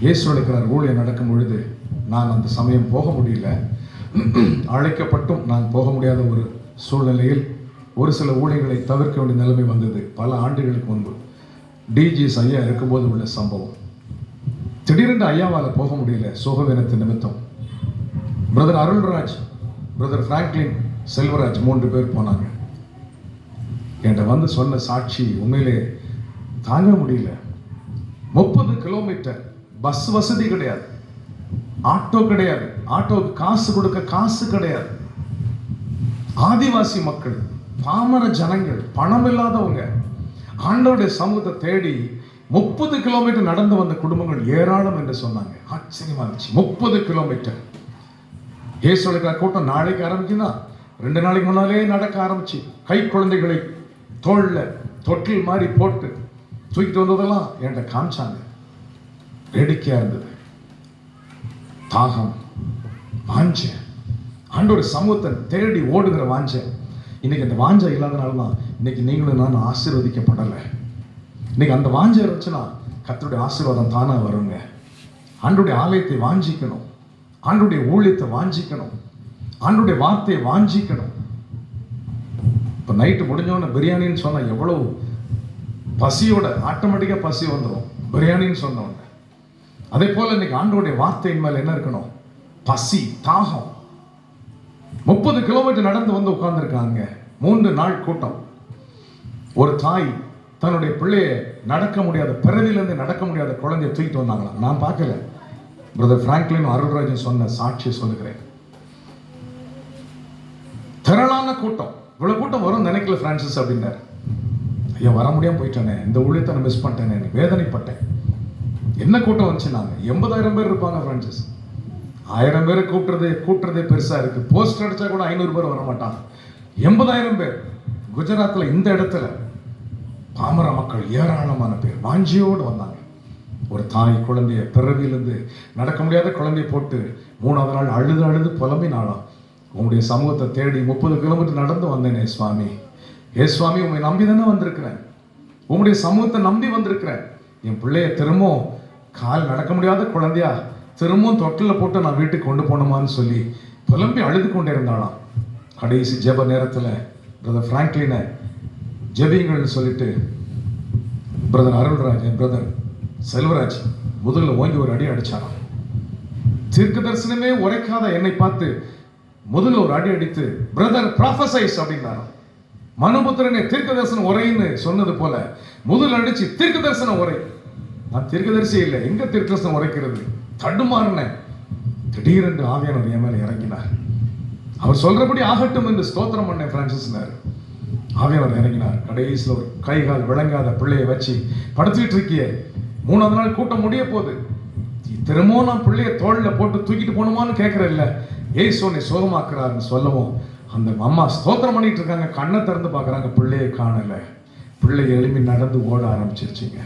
இயேசு அழைக்கிறார் ஊழியம் நடக்கும் பொழுது நான் அந்த சமயம் போக முடியல. அழைக்கப்பட்டும் நான் போக முடியாத ஒரு சூழ்நிலையில் ஒரு சில ஊழியர்களை தவிர்க்க வேண்டிய நிலைமை வந்தது. பல ஆண்டுகளுக்கு முன்பு டிஜிஎஸ் ஐயா இருக்கும்போது உள்ள சம்பவம். திடீரென்று ஐயாவால் போக முடியல சோகவீனத்தின் நிமித்தம். Brother Arulraj, brother Franklin, Selvaraj 3 பேர் போனாங்க. என்கிட்ட வந்து சொன்ன சாட்சி உண்மையிலே தாங்க முடியல. 30 கிலோமீட்டர், பஸ் வசதி கிடையாது, ஆட்டோ கிடையாது, ஆட்டோவுக்கு காசு கொடுக்க காசு கிடையாது. ஆதிவாசி மக்கள், பாமர ஜனங்கள், பணம் இல்லாதவங்க ஆண்டவருடைய சமூகத்தை தேடி 30 கிலோமீட்டர் நடந்து வந்த குடும்பங்கள் ஏராளம் என்று சொன்னாங்க. ஆச்சரியமா இருந்துச்சு. 30 கிலோமீட்டர். இயேசுவுடைய கூட்டம் நாளைக்கு ஆரம்பிக்குன்னா 2 நாளைக்கு முன்னாலே நடக்க ஆரம்பிச்சு கை குழந்தைகளை தோல்ல தொட்டில் மாதிரி போட்டு தூக்கிட்டு வந்ததெல்லாம் என்கிட்ட காமிச்சாங்க. வேடிக்கையா இருந்தது. தாகம், வாஞ்சை, ஆண்டவருடைய சமூகத்தை தேடி ஓடுகிற வாஞ்சை. இன்னைக்கு அந்த வாஞ்சை இல்லாதனால தான் இன்னைக்கு நீங்களும் நான் ஆசீர்வதிக்கப்படலை. இன்னைக்கு அந்த வாஞ்சை இருந்துச்சுன்னா கர்த்தருடைய ஆசீர்வாதம் தானா வருங்க. ஆண்டவருடைய ஆலயத்தை வாஞ்சிக்கணும், ஆண்டவருடைய ஊழியத்தை வாஞ்சிக்கணும், ஆண்டவருடைய வார்த்தையை வாஞ்சிக்கணும். இப்போ நைட்டு முடிஞ்சோன்னு பிரியாணின்னு சொன்னால் எவ்வளோ பசியோட ஆட்டோமேட்டிக்காக பசி வந்துடும் பிரியாணின்னு சொன்னோன்னு. அதே போல் இன்னைக்கு ஆண்டவருடைய வார்த்தையின் மேலே என்ன இருக்கணும்? பசி, தாகம். 30 கிலோமீட்டர் நடந்து வந்து உட்கார்ந்துருக்காங்க. 3 நாள் கூட்டம். ஒரு தாய் தன்னுடைய பிள்ளைய நடக்க முடியாத, பிறவிலிருந்து நடக்க முடியாத குழந்தைய தூக்கிட்டு வந்தாங்களாம். நான் பார்க்கல, பிரதர் பிராங்க்லின் அருள்ராஜன் சொன்ன சாட்சியை சொல்லுகிறேன். திரளான கூட்டம். இவ்வளவு கூட்டம் வரும் நினைக்கல பிரான்சிஸ் அப்படின்னாரு. ஐயா வர முடியாம போயிட்டானே, இந்த ஊழியத்தை நான் மிஸ் பண்ணிட்டேனே, வேதனைப்பட்டேன். என்ன கூட்டம் வந்துச்சு? நாங்க 80,000 பேர் இருப்பாங்க பிரான்சிஸ். 1000 பேரை கூட்டுறதே பெருசா இருக்கு. போஸ்டர் அடிச்சா கூட 500 பேர் வர மாட்டாங்க. 80,000 பேர் குஜராத்தில் இந்த இடத்துல பாமர மக்கள் ஏராளமான பேர் வாஞ்சியோடு வந்தாங்க. ஒரு தாய் குழந்தைய பிறவியிலிருந்து நடக்க முடியாத குழந்தைய போட்டு 3வது நாள் அழுது அழுது புலம்பினாலாம். உங்களுடைய சமூகத்தை தேடி 30 கிலோமீட்டர் நடந்து வந்தேனே சுவாமி. சுவாமி, உண்மை நம்பி தானே வந்திருக்கிறேன், உங்களுடைய சமூகத்தை நம்பி வந்திருக்கிறேன். என் பிள்ளைய திரும்பவும் கால் நடக்க முடியாத குழந்தையா திரும்பவும் தொட்டில் போட்டு நான் வீட்டுக்கு கொண்டு போகணுமான்னு சொல்லி புலம்பி அழுது கொண்டே இருந்தாலாம். கடைசி ஜெப நேரத்தில் பிரதர் பிராங்க்லினை ஜெபிங்கள்னு சொல்லிட்டு பிரதர் அருள்ராஜ், பிரதர் செல்வராஜ் முதல்ல ஓங்கி ஒரு அடி அடிச்சாராம். தீர்க்க தரிசனமே உரைக்காத என்னை பார்த்து முதல்ல ஒரு அடி அடித்து பிரதர் ப்ராஃபசைஸ் அப்படின்னாராம். மனுபுத்திரனே தீர்க்க தரிசனம் உரைன்னு சொன்னது போல முதல் அடிச்சு தீர்க்க தரிசனம் உரை. நான் தீர்க்கதரிசி இல்லை, எங்க தீர்க்க தரிசனம் உரைக்கிறது? தடுமாறின. திடீரென்று ஆவியானவர் என் மேல இறங்கினார். அவர் சொல்றபடி ஆகட்டும் என்று ஸ்தோத்திரம் பண்ணேன் பிரான்சிஸ்னார். ஆவியானவர் இறங்கினார். கடைசியில் ஒரு கை கால் விளங்காத பிள்ளையை வச்சு படுத்துக்கிட்டு இருக்கிய 3வது நாள் கூட்டம் முடிய போகுது. திரும்பவும் நான் பிள்ளைய தோளில போட்டு தூக்கிட்டு போகணுமான்னு கேட்கறேன். ஏசுனை சோகமாக்குறாருன்னு சொல்லவும் அந்த அம்மா ஸ்தோத்திரம் பண்ணிட்டு இருக்காங்க. கண்ணை திறந்து பார்க்குறாங்க, பிள்ளையை காணல. பிள்ளை எழுப்பி நடந்து ஓட ஆரம்பிச்சிருச்சுங்க.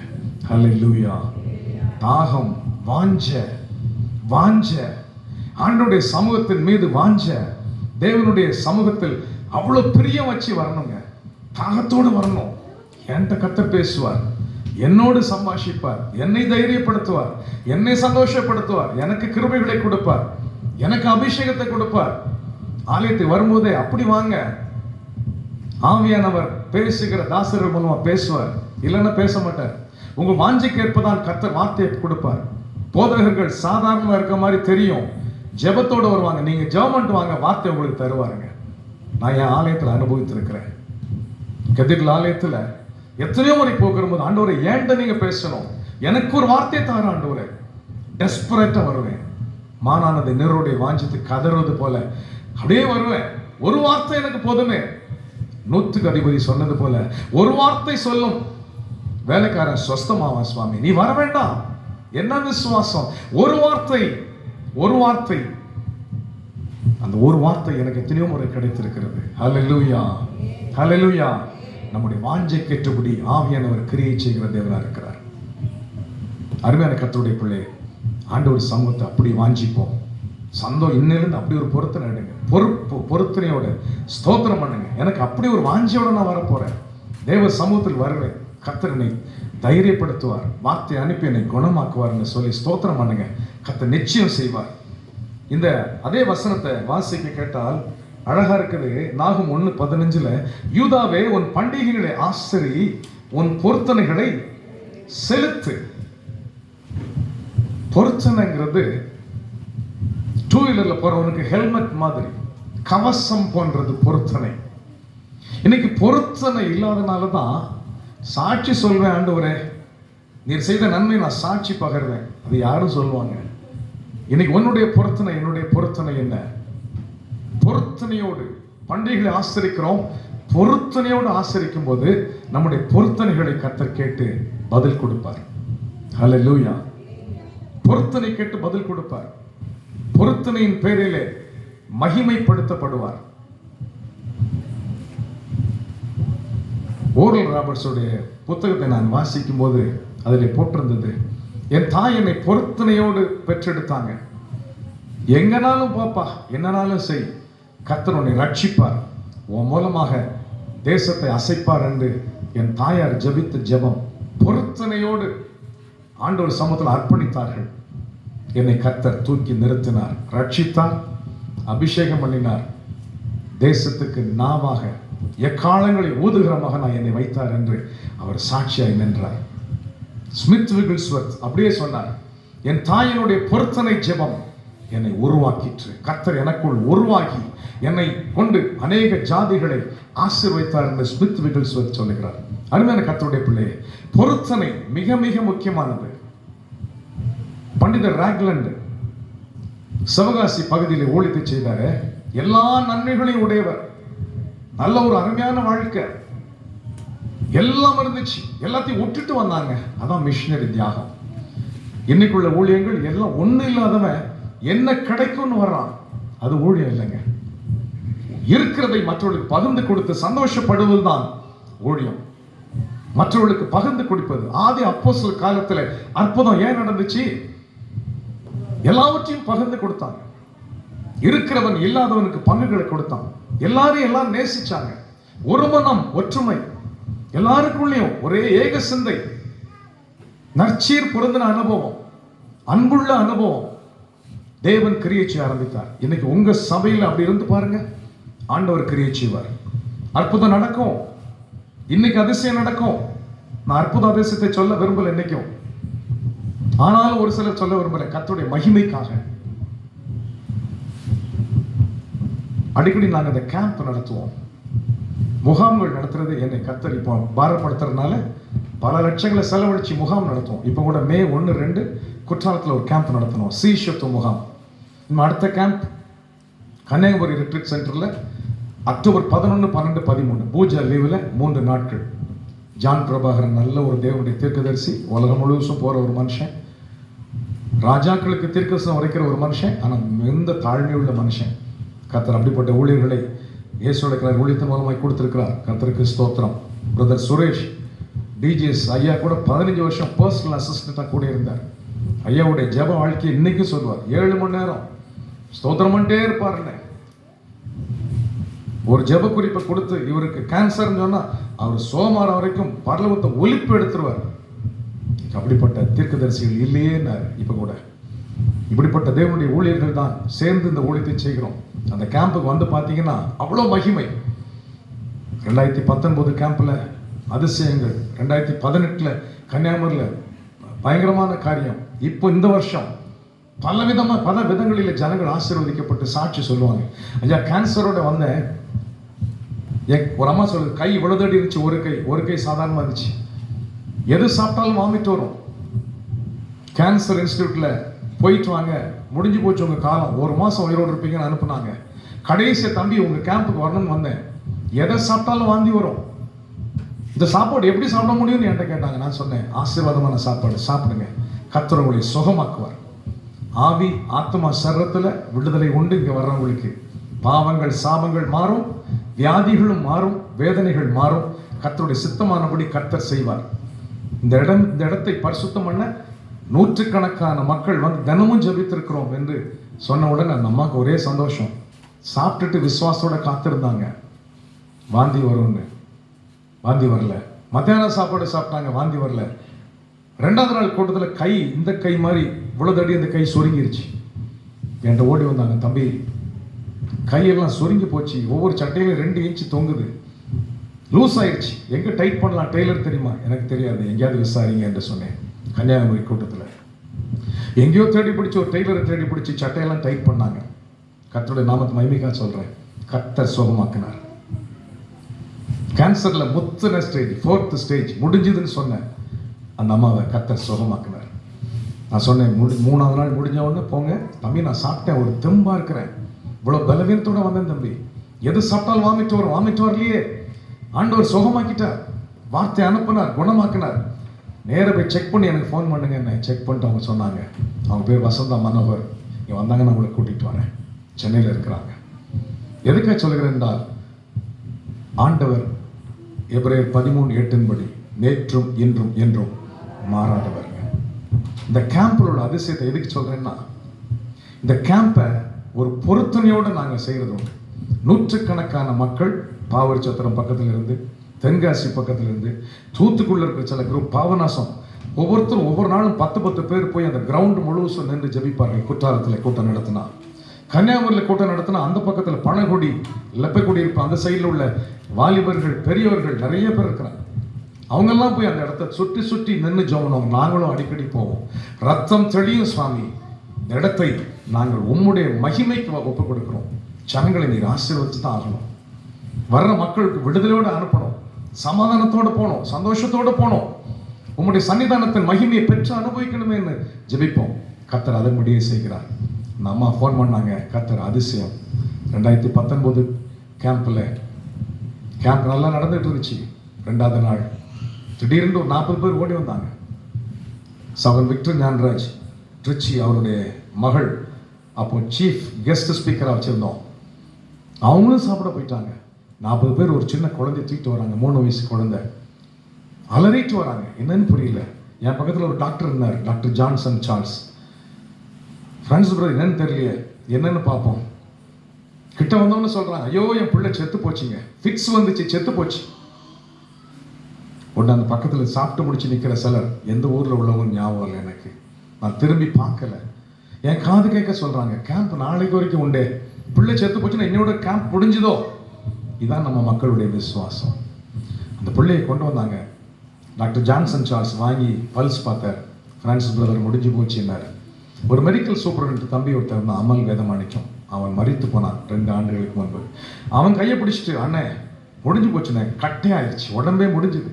ஹல்லேலூயா. தாகம், வாஞ்ச ஆண்டவருடைய சமூகத்தின் மீது வாஞ்ச, தேவனுடைய சமூகத்தில் அவ்வளவு பிரியம் வச்சு வரணுங்க. தாகத்தோடு வரணும். என்கிட்ட கர்த்தர் பேசுவார், என்னோடு சம்பாஷிப்பார், என்னை தைரியப்படுத்துவார், என்னை சந்தோஷப்படுத்துவார், எனக்கு கிருபைகளை கொடுப்பார், எனக்கு அபிஷேகத்தை கொடுப்பார். ஆலயத்துக்கு வரும்போதே அப்படி வாங்க. ஆவியானவர் பேசுகிற தாசர்கள் மூலமா பேசுவார், இல்லைன்னா பேச மாட்டார். உங்க வாஞ்சைக்கு ஏற்பதான் கர்த்தர் வார்த்தையை கொடுப்பார். போதகர்கள் சாதாரணமா இருக்க மாதிரி தெரியும், ஜெபத்தோடு வருவாங்க. நீங்க ஜெபம் வாங்க, வார்த்தை உங்களுக்கு தருவாருங்க. நான் என் ஆலயத்தில் அனுபவித்திருக்கிறேன். கதிர்கள் ஆலயத்துல எத்தனையோ முறை போகும்போது ஆண்டவரை ஏன்ட நீங்க பேசணும், எனக்கு ஒரு வார்த்தையை தார ஆண்டவரே. டெஸ்பரேட்டா வருவேன். மானானது நிறருடைய வாஞ்சித்து கதறுவது போல அப்படியே வருவேன். ஒரு வார்த்தை எனக்கு போதுமே. 100க்கு அதிபதி சொன்னது போல ஒரு வார்த்தை சொல்லும் வேலைக்காரன் சொஸ்தமாவா. சுவாமி நீ வர வேண்டாம். என்ன விசுவாசம்? ஒரு வார்த்தை, ஒரு வார்த்தை. அந்த ஒரு வார்த்தை எனக்கு எத்தனையோ முறை கிடைத்திருக்கிறது. ஹல்லேலூயா, ஹல்லேலூயா. நம்முடைய வாஞ்சைக்கு ஏற்றபடி ஆவியானவர் கிரியை செய்கிற தேவனாக இருக்கிறார். அருமையான கர்த்தருடைய பிள்ளை, ஆண்டவர் சமூகத்தை அப்படி வாஞ்சிப்போம். இன்னிலிருந்து அப்படி ஒரு பொருத்தனை எடுங்க. பொருத்தனையோட ஸ்தோத்திரம் பண்ணுங்க. எனக்கு அப்படி ஒரு வாஞ்சியோட நான் வரப்போறேன். தேவ சமூகத்தில் வருவேன். கர்த்தர் என்னை தைரியப்படுத்துவார், வார்த்தை அனுப்பி என்னை குணமாக்குவார்னு சொல்லி ஸ்தோத்திரம் பண்ணுங்க. கர்த்தர் நிச்சயம் செய்வார். இந்த அதே வசனத்தை வாசிக்க கேட்டால் அழகா இருக்குது. நாகும் 1:15 யூதாவே உன் பண்டிகைகளை ஆசரி, உன் பொருத்தனைகளை செலுத்து. பொருத்தனைங்கிறது 2 வீலர்ல போறவனுக்கு ஹெல்மெட் மாதிரி, கவசம் போன்றது பொருத்தனை. இன்னைக்கு பொருத்தனை இல்லாதனால தான் சாட்சி சொல்வேன். ஆண்டவரே நீர் செய்த நன்மை நான் சாட்சி பகர்வேன். அது யாரும் சொல்லுவாங்க. இன்னைக்கு உன்னுடைய பொருத்தனை, என்னுடைய பொருத்தனை என்ன? பொருத்தனையோடு பண்டிகைகளை ஆசரிக்கிறோம். பொருத்தனையோடு ஆசரிக்கும் போது நம்முடைய பொருத்தனைகளை கர்த்தர் கேட்டு பதில் கொடுப்பார். ஹல்லேலூயா. பொருத்தனை கேட்டு பதில் கொடுப்பார். பொருத்தனையின் பேரிலே மகிமைப்படுத்தப்படுவார். ஓரல் ராபர்ட்ஸுடைய புத்தகத்தை நான் வாசிக்கும் போது அதில் போட்டிருந்தது, என் தாய் என்னை பொருத்தனையோடு பெற்றெடுத்தாங்க. எங்கனாலும் பாப்பா, என்னனாலும் செய், கர்த்தர் உன்னை ரட்சிப்பார், உன் மூலமாக தேசத்தை அசைப்பார் என்று என் தாயார் ஜெபித்த ஜெபம் பொருத்தனையோடு ஆண்டவர் சமூகத்தில் அர்ப்பணித்தார்கள். என்னை கர்த்தர் தூக்கி நிறுத்தினார், ரட்சித்தார், அபிஷேகம் பண்ணினார். தேசத்துக்கு நாவாக எக்காலங்களை ஊதுகிற மகனாய் என்னை வைத்தார் என்று அவர் சாட்சியாய் நின்றார். ஸ்மித் விகில்ஸ்வர்த் அப்படியே சொன்னார், என் தாயினுடைய பொருத்தனை ஜெபம் என்னை உருவாக்கிற்று. கர்த்தர் எனக்குள் உருவாகி என்னை கொண்டு அநேக ஜாதிகளை ஆசீர்வதித்தார் என்று ஸ்மித் விகில்ஸ்வர்த் சொல்லுகிறார். அருமையான கர்த்தருடைய பிள்ளையே, பொருத்தனை மிக மிக முக்கியமானது. பண்டிதர் ராக்லண்ட் சிவகாசி பகுதியில் ஊழியத்தை செய்தாரு. எல்லா நன்மைகளையும் உடையவர், நல்ல ஒரு அருமையான வாழ்க்கை எல்லாம் இருந்துச்சு. எல்லாத்தையும் விட்டுட்டு வந்தாங்க. அதான் மிஷனரி தியாகம். இன்னைக்குள்ள ஊழியங்கள் எல்லாம் ஒண்ணு இல்லாதவன் என்ன கிடைக்கும்னு வர்றான். அது ஊழியம் இல்லைங்க. இருக்கிறதை மற்றவர்களுக்கு பகிர்ந்து கொடுத்து சந்தோஷப்படுவதுதான் ஊழியம். மற்றவர்களுக்கு பகிர்ந்து கொடுப்பது. ஆதி அப்போஸ்தலர் காலத்துல அற்புதம் ஏன் நடந்துச்சு? எல்லாவற்றையும் பகிர்ந்து கொடுத்தாங்க. இருக்கிறவன் இல்லாதவனுக்கு பங்குகளை கொடுத்தான். எல்லாரும் நேசிச்சாங்க. ஒரு மனம், ஒற்றுமை, எல்லாருக்குள்ளேயும் ஒரே ஏக சிந்தை, நற்சீர் பொருந்தின அனுபவம், அன்புள்ள அனுபவம். தேவன் கிரியை செய்ய ஆரம்பித்தார். இன்னைக்கு உங்க சபையில் அப்படி இருந்து பாருங்க, ஆண்டவர் கிரியை செய்வார். அற்புதம் நடக்கும். இன்னைக்கு அதிசயம் நடக்கும். நான் அற்புத அதிசயத்தை சொல்ல விரும்பல இன்னைக்கும், ஆனாலும் ஒரு சிலர் சொல்ல விரும்பல. கர்த்தருடைய மகிமைக்காக அடிக்கடி நாங்கள் இந்த கேம்ப் நடத்துவோம், முகாம்கள் நடத்துறது. என்னை கர்த்தர் இப்போ பாரப்படுத்துறதுனால பல லட்சங்களை செலவழிச்சு முகாம் நடத்துவோம். இப்போ கூட மே 1, 2 குற்றாலத்தில் ஒரு கேம்ப் நடத்தணும், சீஷத்துவ முகாம். இன்னும் அடுத்த கேம்ப் கன்னியாகுமரி ரிட்ரீட் சென்டரில் அக்டோபர் 11, 12, 13 பூஜா லீவில் 3 நாட்கள். ஜான் பிரபாகரன் நல்ல ஒரு தேவனுடைய தீர்க்கதரிசி, உலகம் முழுவதும் போகிற ஒரு மனுஷன், ராஜாக்களுக்கு தீர்க்கதரிசனம் உரைக்கிற ஒரு மனுஷன், ஆனால் மிகுந்த தாழ்மையுள்ள மனுஷன். கர்த்தர் அப்படிப்பட்ட ஊழியர்களை இயேசுடைய ஊழியத்தின் மூலமாய் கொடுத்திருக்கிறார். கர்த்தருக்கு ஸ்தோத்திரம். பிரதர் சுரேஷ் டிஜிஎஸ் ஐயா கூட 15 வருஷம் பர்சனல் அசிஸ்டண்டாக கூட இருந்தார். ஐயாவுடைய ஜெப வாழ்க்கையை இன்னைக்கும் சொல்வார். 7 மணி நேரம் ஸ்தோத்திரம் பண்ணிட்டே இருப்பாருன்னு. ஒரு ஜெப குறிப்பை கொடுத்து இவருக்கு கேன்சர்னு சொன்னா அவர் சோமார வரைக்கும் பரலோகத்தை ஒலிப்பு எடுத்துருவார். அப்படிப்பட்ட தீர்க்கதரிசிகள் இல்லையேன்னாரு. இப்ப கூட இப்படிப்பட்ட தேவனுடைய ஊழியர்கள் தான் சேர்ந்து இந்த ஊழியத்தை செய்கிறோம். அந்த கேம்புக்கு வந்து பார்த்தீங்கன்னா அவ்வளோ மகிமை. 2019 கேம்பில் அதிசயங்கள், 2018 கன்னியாகுமரியில் பயங்கரமான காரியம். இப்போ இந்த வருஷம் பல விதங்களில் ஜனங்கள் ஆசீர்வதிக்கப்பட்டு சாட்சி சொல்லுவாங்க. ஐயா கேன்சரோட வந்தேன், ஒரு அம்மா சொல்லுது, கை விழுதடி இருந்துச்சு, ஒரு கை சாதாரணமாக இருந்துச்சு, எது சாப்பிட்டாலும் வாமிட்டு வரும். கேன்சர் இன்ஸ்டியூட்ல போயிட்டு வாங்க, முடிஞ்சு போச்சு உங்க காலம், 1 மாசம் உயிரோடு இருப்பீங்கன்னு அனுப்புனாங்க. கடைசிய தம்பி உங்க கேம்புக்கு வரணும்னு வந்தேன், எதை சாப்பிட்டாலும் வாந்தி வரும், இந்த சாப்பாடு எப்படி சாப்பிட முடியும்னு என்கிட்ட கேட்டாங்க. நான் சொன்னேன், ஆசீர்வாதமான சாப்பாடு சாப்பிடுங்க, கர்த்தர் உங்களை சுகமாக்குவார். ஆவி ஆத்மா சரீரத்துல விடுதலை உண்டு. இங்க வர்றவங்களுக்கு பாவங்கள் சாபங்கள் மாறும், வியாதிகளும் மாறும், வேதனைகள் மாறும். கர்த்தருடைய சித்தமானபடி கர்த்தர் செய்வார். இந்த இடத்தை பரிசுத்தம் பண்ண நூற்றுக்கணக்கான மக்கள் வந்து தினமும் ஜெபித்திருக்கிறோம் என்று சொன்னவுடன் அந்த அம்மாவுக்கு ஒரே சந்தோஷம். சாப்பிட்டுட்டு விசுவாசத்தோட காத்திருந்தாங்க. வாந்தி வரும்னு, வாந்தி வரல. மத்தியான சாப்பாடு சாப்பிட்டாங்க, வாந்தி வரல. 2வது நாள் கூட்டத்தில் கை, இந்த கை மாதிரி இவ்வளோதடி இந்த கை சுருங்கிருச்சு. என்கிட்ட ஓடி வந்தாங்க, தம்பி கையெல்லாம் சுருங்கி போச்சு, ஒவ்வொரு சட்டையிலும் 2 இன்ச்சு தொங்குது, லூஸ் ஆயிடுச்சு, எங்கே டைட் பண்ணலாம் டெய்லர் தெரியுமா? எனக்கு தெரியாது, எங்கேயாவது விசாரிங்க என்று சொன்னேன். கன்னியாகுமரி கூட்டத்தில் எங்கேயோ தேடி பிடிச்சி ஒரு டெய்லரை தேடி பிடிச்சி சட்டையெல்லாம் டைட் பண்ணாங்க. கர்த்தருடைய நாமத்தை மகிமைக்காக சொல்றேன், கர்த்தர் சுகமாக்கினார். கேன்சர்ல முத்தின ஸ்டேஜ், 4th ஸ்டேஜ் முடிஞ்சதுன்னு சொன்னேன். அந்த அம்மாவை கர்த்தர் சுகமாக்கினார். நான் சொன்னேன், 3வது நாள் முடிஞ்ச உடனே போங்க தம்பி, நான் சாப்பிட்டேன், ஒரு தெம்பா இருக்கிறேன், இவ்வளோ பலவீனத்தோட வந்தேன் தம்பி, எது சாப்பிட்டாலும் வாமிட்டு வரலையே, ஆண்டவர் சுகமாக்கிட்டார், வார்த்தை அனுப்பினார், குணமாக்கினார். நேராக போய் செக் பண்ணி எனக்கு ஃபோன் பண்ணுங்க. என்ன செக் பண்ணிட்டு அவங்க சொன்னாங்க, அவங்க பேர் வசந்தா மனோகர், இங்கே வந்தாங்க, நான் உங்களை கூட்டிகிட்டு வரேன், சென்னையில் இருக்கிறாங்க. எதுக்காக சொல்கிறேன் என்றால், ஆண்டவர் எபிரேயர் 13:8 படி நேற்றும் இன்றும் என்றும் மாறாதவர். இந்த கேம்பில் உள்ள அதிசயத்தை எதுக்கு சொல்றேன்னா, இந்த கேம்பை ஒரு பொருத்தனையோடு நாங்கள் செய்கிறது உண்டு. நூற்றுக்கணக்கான மக்கள் பாவூர் சத்திரம் பக்கத்தில் இருந்து, தென்காசி பக்கத்தில் இருந்து, தூத்துக்குள்ள இருக்கிற சில குரூப், பாவநாசம், ஒவ்வொருத்தரும் ஒவ்வொரு நாளும் 10 பேர் போய் அந்த கிரவுண்ட் முழுவதும் நின்று ஜெபிப்பார்கள். குற்றாலத்தில் கூட்டம் நடத்தினா, கன்னியாகுமரியில் கூட்டம் நடத்தினா, அந்த பக்கத்தில் பனகுடி, லெப்பக்குடி இருப்ப அந்த சைடில் உள்ள வாலிபர்கள், பெரியவர்கள் நிறைய பேர் இருக்கிறாங்க. அவங்கெல்லாம் போய் அந்த இடத்த சுற்றி சுற்றி நின்று ஜெபம். நாங்களும் அடிக்கடி போவோம். ரத்தம் தெளியும் சுவாமி, இந்த இடத்தை நாங்கள் உம்முடைய மகிமைக்கு ஒப்புக் கொடுக்கிறோம், ஜனங்களை நீர் ஆசீர்வதித்து தான் ஆகணும், வர்ற மக்களுக்கு விடுதலையோடு அனுப்பணும், சமாதானத்தோடு போகணும், சந்தோஷத்தோடு போகணும், உம்முடைய சன்னிதானத்தின் மகிமையை பெற்று அனுபவிக்கணுமே ஜெபிப்போம். கர்த்தர் அதன்படியே செய்கிறார். அந்த அம்மா ஃபோன் பண்ணாங்க, கர்த்தர் அதிசயம். 2019 கேம்ப் நல்லா நடந்துட்டு இருந்துச்சு. 2வது நாள் திடீர்னு ஒரு 40 பேர் ஓடி வந்தாங்க. சகோதரர் விக்டர் ஞானராஜ் ட்ரிச்சி, அவருடைய மகள், அப்போ சீஃப் கெஸ்ட் ஸ்பீக்கராக வச்சுருந்தோம், அவங்களும் சாப்பிட போயிட்டாங்க. 40 பேர் ஒரு சின்ன குழந்தை தூக்கிட்டு வராங்க, 3 வயசு குழந்தை. அலறிட்டு வராங்க. என்னன்னு புரியல. என் பக்கத்தில் ஒரு டாக்டர் இருந்தார், doctor Johnson Charles. Friends brother என்னன்னு தெரியலையே, என்னன்னு பார்ப்போம். கிட்ட வந்தவன்னு சொல்றாங்க, ஐயோ என் பிள்ளை செத்து போச்சுங்க, ஃபிக்ஸ் வந்துச்சு, செத்து போச்சு. உடனே அந்த பக்கத்தில் சாப்பிட்டு முடிச்சு நிற்கிற சிலர், எந்த ஊரில் உள்ளவங்க ஞாபகம் இல்லை எனக்கு, நான் திரும்பி பார்க்கல, என் காது கேட்க சொல்றாங்க, கேம்ப் நாளைக்கு வரைக்கும் உண்டே, பிள்ளை செத்து போச்சுன்னா என்னோட கேம்ப் முடிஞ்சுதோ. இதான் நம்ம மக்களுடைய விசுவாசம். அந்த பிள்ளையை கொண்டு வந்தாங்க. டாக்டர் ஜான்சன் சார்ல்ஸ் வாங்கி பல்ஸ் பார்த்தார். ஃப்ரான்சிஸ் பிரதர் முடிஞ்சு போச்சுன்னார். ஒரு மெடிக்கல் சூப்பரண்ட் தம்பி ஒருத்தர் இருந்தான், அமல் வேதமாணிக்கம். அவன் மரித்து போனான் 2 ஆண்டுகளுக்கு முன்பு. அவன் கையை பிடிச்சிட்டு, அண்ணே முடிஞ்சு போச்சுண்ணே, கட்டே ஆயிடுச்சு, உடம்பே முடிஞ்சுது,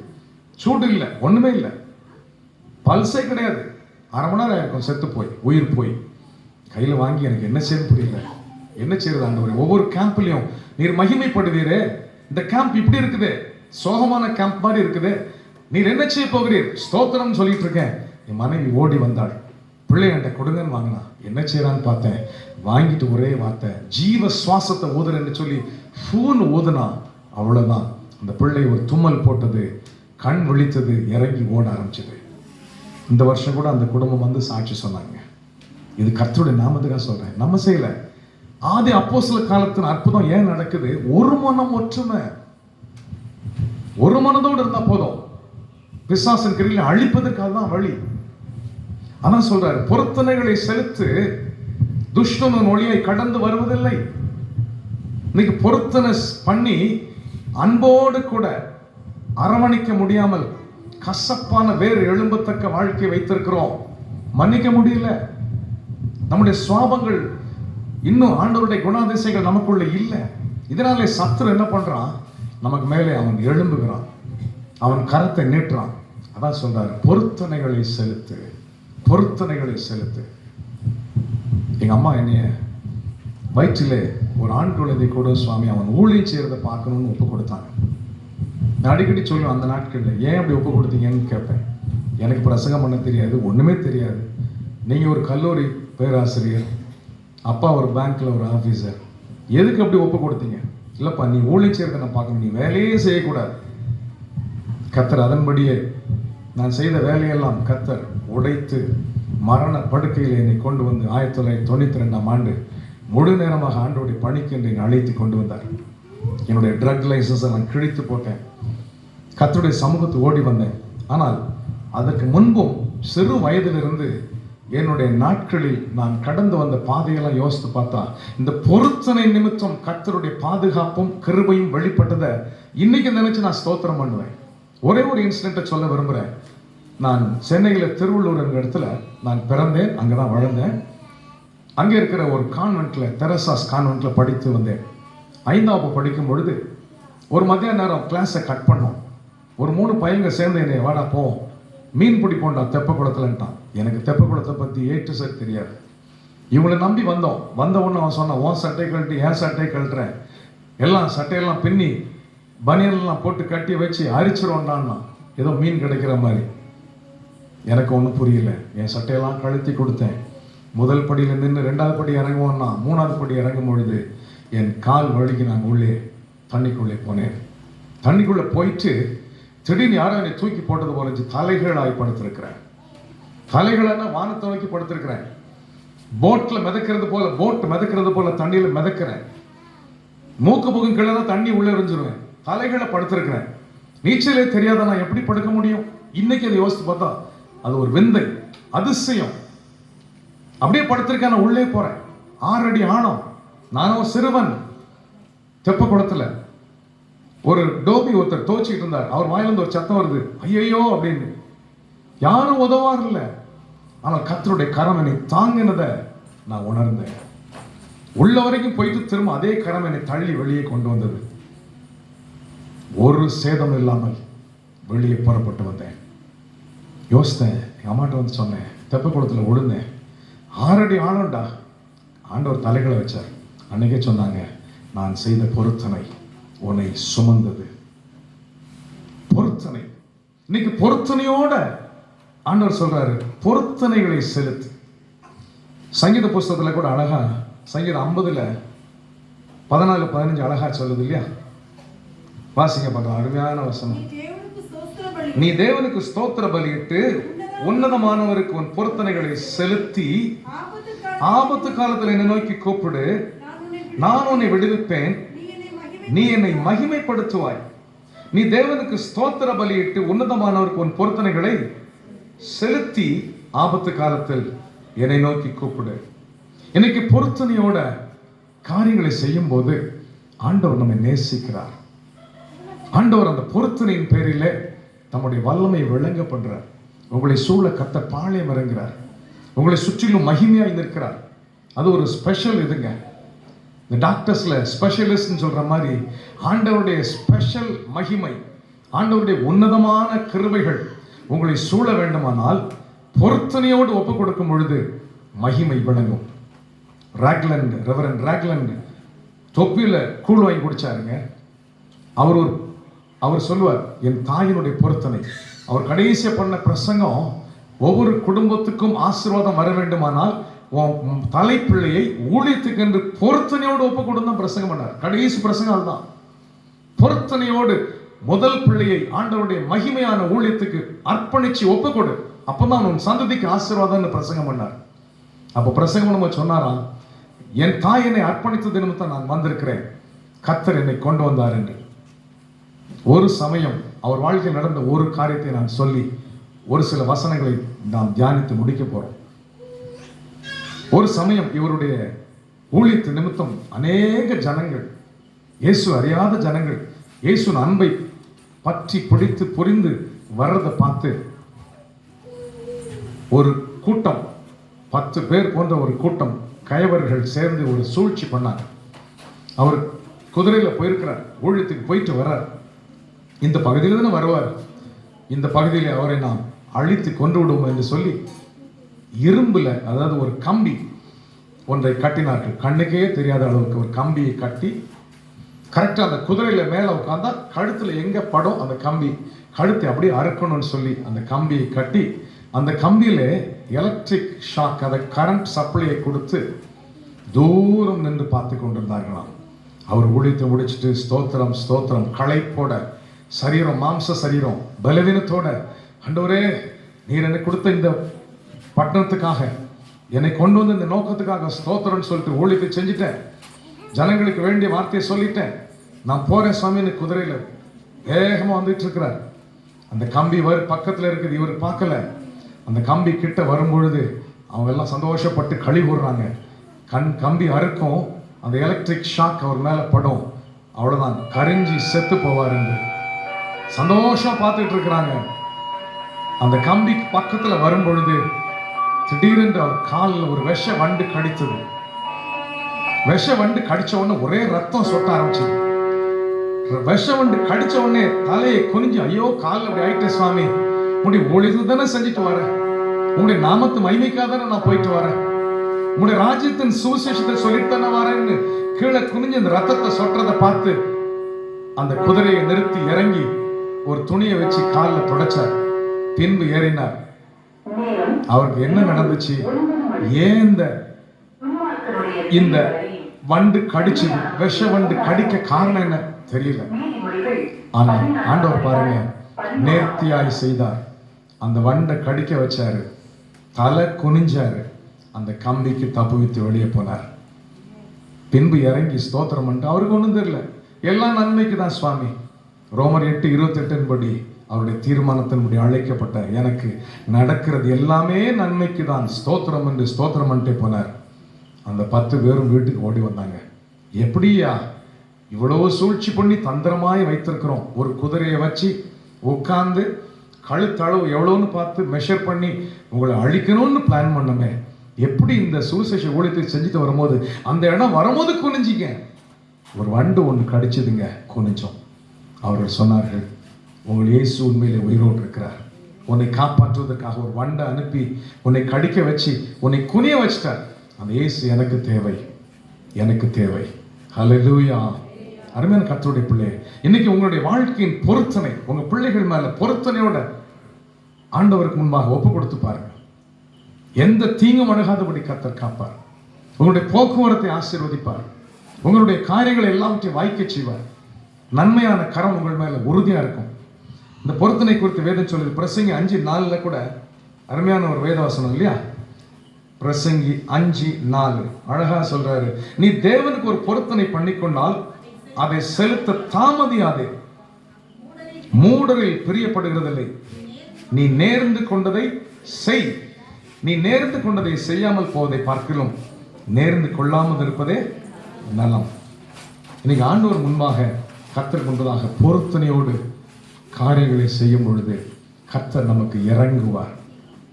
சூடு இல்லை, ஒண்ணுமே இல்லை, பல்ஸே கிடையாது, அரை மணி நேரம் இருக்கும் செத்து போய், உயிர் போய். கையில் வாங்கி எனக்கு என்ன செய்ய புரியல, என்ன செய்யறது ஆண்டவரே, ஒவ்வொரு கேம்ப்லையும் நீர் மகிமைப்படுவீரே, இந்த கேம்ப் இப்படி இருக்குது, சோகமான கேம்ப் மாதிரி இருக்குது, நீர் என்ன செய்ய போகிறீர், ஸ்தோத்திரம் சொல்லிட்டு இருக்கேன். என் மனைவி ஓடி வந்தாள், பிள்ளை என்கிட்ட கொடுங்கன்னு வாங்கினா, என்ன செய்யறான்னு பார்த்தேன், வாங்கிட்டு ஒரே வார்த்தை, ஜீவ சுவாசத்தை ஊதுறேன்னு சொல்லி ஃபூன் ஊதுனா, அவ்வளவுதான். அந்த பிள்ளை ஒரு தும்மல் போட்டது, கண் விழித்தது, இறங்கி ஓட ஆரம்பிச்சது. இந்த வருஷம் கூட அந்த குடும்பம் வந்து சாட்சி சொன்னாங்க. இது கர்த்தருடைய நாமத்துக்காக சொல்றேன், நம்ம செய்யல. ஆதி அப்போஸ்தலர் காலத்தின் அற்புதம் ஏன் நடக்குது? ஒரு மனம் ஒற்றுமை, ஒரு மனதோடு இருந்தா போதும். பிசாசின் கிரியை அழிப்பதற்காக தான் வழி. அதான் சொல்றாரு, பொருத்தனைகளை செலுத்து, துஷ்டனின் ஒளியை கடந்து வருவதில்லை. இன்னைக்கு பொருத்தனை பண்ணி அன்போடு கூட அரவணைக்க முடியாமல் கசப்பான வேறு எழும்பத்தக்க வாழ்க்கை வைத்திருக்கிறோம். மன்னிக்க முடியல. நம்முடைய சுவாபங்கள் இன்னும் ஆண்டவருடைய குணாதிசயங்கள் நமக்குள்ள இல்லை. இதனாலே சத்துரு என்ன பண்றான், நமக்கு மேலே அவன் எழும்புகிறான், அவன் கரத்தை நீட்டுறான். அதான் சொல்றாரு, பொருத்தனைகளை செலுத்து, பொருத்தனைகளை செலுத்து. எங்க அம்மா என்னைய வயிற்றிலே ஒரு ஆண் குழந்தை கூட சுவாமி அவன் ஊழியம் செய்யறதை பார்க்கணும்னு ஒப்பு கொடுத்தாங்க. நான் அடிக்கடி சொல்லுவேன், அந்த நாட்களில் ஏன் அப்படி ஒப்பு கொடுத்தீங்கன்னு கேட்பேன். எனக்கு பிரசங்கம் பண்ண தெரியாது, ஒண்ணுமே தெரியாது. நீங்க ஒரு கல்லூரி பேராசிரியர், அப்பா ஒரு பேங்க்ல ஒரு ஆபீசர், எதுக்கு அப்படி ஒப்பு கொடுத்தீங்க? இல்லப்பா நீ ஊழியம் செய்யறதை நான் பார்க்கணும், நீ வேலையே செய்யக்கூடாது. கர்த்தர் அதன்படியே நான் செய்த வேலையெல்லாம் கர்த்தர் உடைத்து மரண படுக்கையில் என்னை கொண்டு வந்து 1992ஆம் ஆண்டு முழு நேரமாக ஆண்டோடைய பணிக்கு என்னை அழைத்து கொண்டு வந்தார். என்னுடைய ட்ரக் லைசன்ஸை நான் கிழித்து போட்டேன், கர்த்தருடைய சமூகத்துக்கு ஓடி வந்தேன். ஆனால் அதற்கு முன்பும் சிறு வயதிலிருந்து என்னுடைய நாட்களில் நான் கடந்து வந்த பாதையெல்லாம் யோசித்து பார்த்தா, இந்த பொருத்தனை நிமித்தம் கர்த்தருடைய பாதுகாப்பும் கிருபையும் வெளிப்பட்டதை இன்னைக்கு நினைச்சு நான் ஸ்தோத்திரம் பண்ணுவேன். ஒரே ஒரு இன்சிடென்ட்டை சொல்ல விரும்புகிறேன். நான் சென்னையில் திருவள்ளூர் என்ற இடத்துல நான் பிறந்தேன், அங்கே தான் வளர்ந்தேன். அங்கே இருக்கிற ஒரு கான்வென்ட்டில், தெரசாஸ் கான்வென்ட்டில் படித்து வந்தேன். 5ஆம் படிக்கும் பொழுது ஒரு மதியான நேரம் கிளாஸை கட் பண்ணோம். ஒரு 3 பையங்க சேர்ந்து என்னை வாடா போ மீன் பிடிப்போண்டா தெப்பக்குளத்துலன்ட்டான். எனக்கு தெப்பக்குளத்தை பற்றி ஏட்டு சரி தெரியாது. இவங்களை நம்பி வந்தோம். வந்த உடனே அவன் சொன்னான், உன் சட்டை கழட்டி என் சட்டை கழட்டுறேன், எல்லாம் சட்டையெல்லாம் பின்னி பனியெல்லாம் போட்டு கட்டி வச்சு அரிச்சிருவோண்டான்னா, ஏதோ மீன் கிடைக்கிற மாதிரி. எனக்கு ஒன்றும் புரியல. என் சட்டையெல்லாம் கழுத்தி கொடுத்தேன். முதல் படியில் நின்று 2ஆவது படி இறங்குவோன்னா, 3ஆவது படி இறங்கும் பொழுது என் கால் வழுகி நான் உள்ளே தண்ணிக்குள்ளே போனேன். தண்ணிக்குள்ளே போயிட்டு திடீர்னு யாரும் என்னை தூக்கி போட்டது போல தலைகளாய் படுத்திருக்கிறேன். தலைகளான வானத்தை நோக்கி படுத்திருக்கிறேன். போட்டில் மிதக்கிறது போல, போட் மிதக்கிறது போல தண்ணியில் மிதக்கிறேன். மூக்கு புகும் கீழே தான் தண்ணி உள்ளே எறிஞ்சிருவேன். தலைகளை படுத்திருக்கிறேன். நீச்சலே தெரியாத நான் எப்படி படுக்க முடியும்? இன்னைக்கு அதை யோசித்து பார்த்தா அது ஒரு விந்தை, அதிசயம். அப்படியே படுத்திருக்கேன். நான் உள்ளே போறேன். 6 அடி ஆழம். நான் ஒரு சிறுவன். தெப்ப குளத்துல ஒரு டோபி ஒருத்தர் தோச்சிட்டு இருந்தார். அவர் வாயிலிருந்து ஒரு சத்தம் வருது, ஐயோ அப்படின்னு. யாரும் உதவார் இல்லை. ஆனால் கர்த்தருடைய கரம் என்னை தாங்கினதை நான் உணர்ந்தேன். உள்ள வரைக்கும் போயிட்டு திரும்ப அதே கரம் என்னை தள்ளி வெளியே கொண்டு வந்தது. ஒரு சேதம் இல்லாமல் வெளியே புறப்பட்டு வந்தேன். யோசித்தேன், எங்கள் அம்மாட்ட வந்து சொன்னேன், தெப்ப குளத்தில் விழுந்தேன், 6 அடி ஆழம்டா. ஆண்டவர் தலைகளை வச்சார். அன்னைக்கே சொன்னாங்க, நான் செய்த பொருத்தனை உன்னை சுமந்தது. பொருத்தனை. இன்னைக்கு பொருத்தனையோட ஆண்டவர் சொல்றாரு, பொருத்தனைகளை செலுத்து. சங்கீத புஸ்தகத்துல கூட அழகா, சங்கீதம் 50ல் 14-15 அழகா சொல்லுது இல்லையா? வாசிங்க பார்க்கலாம், அருமையான வசனம். நீ தேவனுக்கு ஸ்தோத்திர பலியிட்டு உன்னதமானவருக்கு உன் பொருத்தனைகளை செலுத்தி ஆபத்து காலத்தில் என்னை நோக்கி கூப்பிடு, நான் உன்னை விடுவிப்பேன், நீ என்னை மகிமைப்படுத்துவாய். நீ தேவனுக்கு ஸ்தோத்திர பலியிட்டு உன்னதமானவருக்கு உன் பொருத்தனைகளை செலுத்தி ஆபத்து காலத்தில் என்னை நோக்கி கூப்பிடு. இன்னைக்கு பொருத்தனையோட காரியங்களை செய்யும் போது ஆண்டவர் நம்மை நேசிக்கிறார். ஆண்டவர் அந்த பொருத்தனையின் பேரிலே நம்முடைய வல்லமை விளங்க பண்றார். உங்களை சூழ கர்த்தர் பாளையம் இறங்குறார். உங்களை சுற்றிலும் மகிமையாய் நிற்கிறார். அது ஒரு ஸ்பெஷல் இதுங்க. இந்த டாக்டர்ஸ்ல ஸ்பெஷலிஸ்ட்னு சொல்ற மாதிரி ஆண்டவருடைய ஸ்பெஷல் மகிமை, ஆண்டவருடைய உன்னதமான கிருபைகள் உங்களை சூழ வேண்டுமானால் பொருத்தனையோடு ஒப்பு கொடுக்கும் பொழுது மகிமை விளங்கும். ரெவரண்ட் ராக்லண்ட் தொப்பியில கூழ் வாங்கி குடிச்சாருங்க. அவர் சொல்லுவார், என் தாயினுடைய பொருத்தனை. அவர் கடைசியா பண்ண பிரசங்கம், ஒவ்வொரு குடும்பத்துக்கும் ஆசீர்வாதம் வர வேண்டுமானால் தலைப்பிள்ளையை ஊழியத்துக்கு என்று பொருத்தனையோடு ஒப்பு கொடுத்து பிரசங்கம் பண்ணார். கடைசி பிரசங்கம் அதுதான். பொருத்தனையோடு முதல் பிள்ளையை ஆண்டவருடைய மகிமையான ஊழியத்துக்கு அர்ப்பணிச்சு ஒப்பு கொடு, அப்பதான் உன் சந்ததிக்கு ஆசீர்வாதம் பிரசங்கம் பண்ணார். அப்ப பிரசங்கம் நம்ம சொன்னாராம், என் தாய் என்னை அர்ப்பணித்த நிமித்தம் நான் வந்திருக்கிறேன், கர்த்தர் என்னை கொண்டு வந்தார் என்று. ஒரு சமயம் அவர் வாழ்க்கையில் நடந்த ஒரு காரியத்தை நான் சொல்லி ஒரு சில வசனங்களை நாம் தியானித்து முடிக்க போறோம். ஒரு சமயம் இவருடைய ஊழியத்து நிமித்தம் அநேக ஜனங்கள், இயேசு அறியாத ஜனங்கள், இயேசுவின் அன்பை பற்றி பிடித்து புரிந்து வர்றதை பார்த்து ஒரு கூட்டம், 10 பேர் போன்ற ஒரு கூட்டம் கயவர்கள் சேர்ந்து ஒரு சூழ்ச்சி பண்ணார். அவர் குதிரையில போயிருக்கிறார், ஊழியத்துக்கு போயிட்டு வர்றார். இந்த பகுதியில் தானே வருவார், இந்த பகுதியில் அவரை நாம் அழித்து கொண்டு விடுவோம் என்று சொல்லி இரும்புல, அதாவது ஒரு கம்பி ஒன்றை கட்டினார்கள். கண்ணுக்கே தெரியாத அளவுக்கு ஒரு கம்பியை கட்டி கரெக்டா அந்த குதிரையில மேல உட்கார்ந்தா கழுத்துல எங்க படம் அந்த கம்பி, கழுத்தை அப்படியே அறுக்கணும்னு சொல்லி அந்த கம்பியை கட்டி அந்த கம்பியில எலக்ட்ரிக் ஷாக், அதை கரண்ட் சப்ளையை கொடுத்து தூரம் நின்று பார்த்து கொண்டிருந்தார்களாம். அவர் ஊழியத்தை முடிச்சுட்டு ஸ்தோத்திரம் ஸ்தோத்திரம் களைப்போட, சரீரம் மாம்ச சரீரம் பலவீனத்தோட, ஆண்டவரே நீர் எனக்கு கொடுத்த இந்த பட்டணத்துக்காக, என்னை கொண்டு வந்து இந்த நோக்கத்துக்காக ஸ்தோத்திரம்னு சொல்லிட்டு ஊழியத்தை செஞ்சுட்டேன், ஜனங்களுக்கு வேண்டிய வார்த்தையை சொல்லிட்டேன், நான் போறேன் சுவாமின்னு குதிரையில வேகமா வந்துட்டு இருக்கிறார். அந்த கம்பி பக்கத்துல இருக்குது, இவர் பார்க்கல. அந்த கம்பி கிட்ட வரும்பொழுது அவங்க எல்லாம் சந்தோஷப்பட்டு களி கூறுறாங்க. கம்பி அறுக்கும், அந்த எலக்ட்ரிக் ஷாக் அவர் மேல படும், அவ்வளவுதான் கரிஞ்சி செத்து போவார் என்று சந்தோஷம் பார்த்துட்டு இருக்கிறாங்க. அந்த கம்பிக்கு பக்கத்துல வரும் பொழுது திடீரென்று அவர் காலில் ஒரு விஷ வண்டு கடித்தது. விஷ வண்டு கடிச்ச உடனே ஒரே ரத்தம் சொட்ட ஆரம்பிச்சது. விஷ வண்டு கடிச்ச உடனே தலையை குனிஞ்சு, ஐயோ காலில் அப்படி ஆயிட்டே சுவாமி, உடைய ஒளிது தானே செஞ்சுட்டு வரேன், உங்களுடைய நாமத்து மகிமைக்காக தானே நான் போயிட்டு வரேன், உங்களுடைய ராஜ்யத்தின் சுவிசேஷத்தை சொல்லிட்டு தானே வரேன்னு கீழே குனிஞ்சு அந்த ரத்தத்தை சொட்டுறதை பார்த்து அந்த குதிரையை நிறுத்தி இறங்கி ஒரு துணியை வச்சு காலில் தொடச்சார். பின்பு ஏறினார். அவருக்கு என்ன நடந்துச்சு, ஏன் இந்த வண்டு கடிச்சது, விஷ வண்டு கடிக்க காரணம் என்ன தெரியல. ஆனா ஆண்டவர் பாருங்க, நேர்த்தியாய் செய்தார். அந்த வண்டை கடிக்க வச்சாரு, தலை குனிஞ்சாரு, அந்த கம்பிக்கு தப்புவித்து வெளியே போனார். பின்பு இறங்கி ஸ்தோத்திரம் பண்ணிட்டு, அவருக்கு ஒன்றும் தெரியல, எல்லாம் நன்மைக்கு தான் சுவாமி. ரோமர் 8:28 படி அவருடைய தீர்மானத்தின்படி அழைக்கப்பட்ட எனக்கு நடக்கிறது எல்லாமே நன்மைக்கு தான், ஸ்தோத்திரம் என்று ஸ்தோத்திரம் பண்ணிட்டே போனார். அந்த 10 பேரும் வீட்டுக்கு ஓடி வந்தாங்க. எப்படியா இவ்வளவு சூழ்ச்சி பண்ணி தந்திரமாய் வைத்திருக்கிறோம், ஒரு குதிரையை வச்சு உட்கார்ந்து கழுத்தளவு எவ்வளோன்னு பார்த்து மெஷர் பண்ணி உங்களை அழிக்கணும்னு பிளான் பண்ணமே, எப்படி இந்த சுவிசேஷ ஊழியத்தை செஞ்சுட்டு வரும்போது அந்த இடம் வரும்போது குனிஞ்சிங்க, ஒரு வண்டு ஒன்று கடிச்சதுங்க, குனிஞ்சோம். அவர்கள் சொன்னார்கள், உங்கள் இயேசு உண்மையிலே உயிரோடு இருக்கிறார், உன்னை காப்பாற்றுவதற்காக ஒரு வண்டை அனுப்பி உன்னை கடிக்க வச்சு உன்னை குனிய வச்சிட்டார். அந்த இயேசு எனக்கு தேவை, எனக்கு தேவை. ஹல்லேலூயா. அருமையான கர்த்தருடைய பிள்ளை, இன்னைக்கு உங்களுடைய வாழ்க்கையின் பொருத்தனை, உங்க பிள்ளைகள் மேல பொருத்தனையோட ஆண்டவருக்கு முன்பாக ஒப்பு கொடுத்து பாருங்க. எந்த தீங்கும் அணுகாதபடி கர்த்தர் காப்பார். உங்களுடைய போக்குவரத்தை ஆசீர்வதிப்பார். உங்களுடைய காரியங்களை எல்லாவற்றையும் வாய்க்க செய்வார். நன்மையான கரம் உங்கள் மேல உறுதியா இருக்கும். இந்த பொருத்தனை குறித்து வேதம் சொல்லுது. பிரசங்கி 5:4 கூட அருமையான ஒரு வேதவசனம் இல்லையா? பிரசங்கி 5:4 அழகா சொல்றாரு, நீ தேவனுக்கு ஒரு பொருத்தனை பண்ணிக்கொண்டால் அதை செலுத்த தாமதியாதே, மூடரில் பிரியப்படுகிறதில்லை, நீ நேர்ந்து கொண்டதை செய். நீ நேர்ந்து கொண்டதை செய்யாமல் போவதை பார்க்கிறோம், நேர்ந்து கொள்ளாமல் இருப்பதே நலம். இன்னைக்கு ஆண்டவர் முன்பாக, கர்த்தர் முன்பதாக பொருத்தனையோடு காரியங்களை செய்யும் பொழுது கர்த்தர் நமக்கு இறங்குவார்.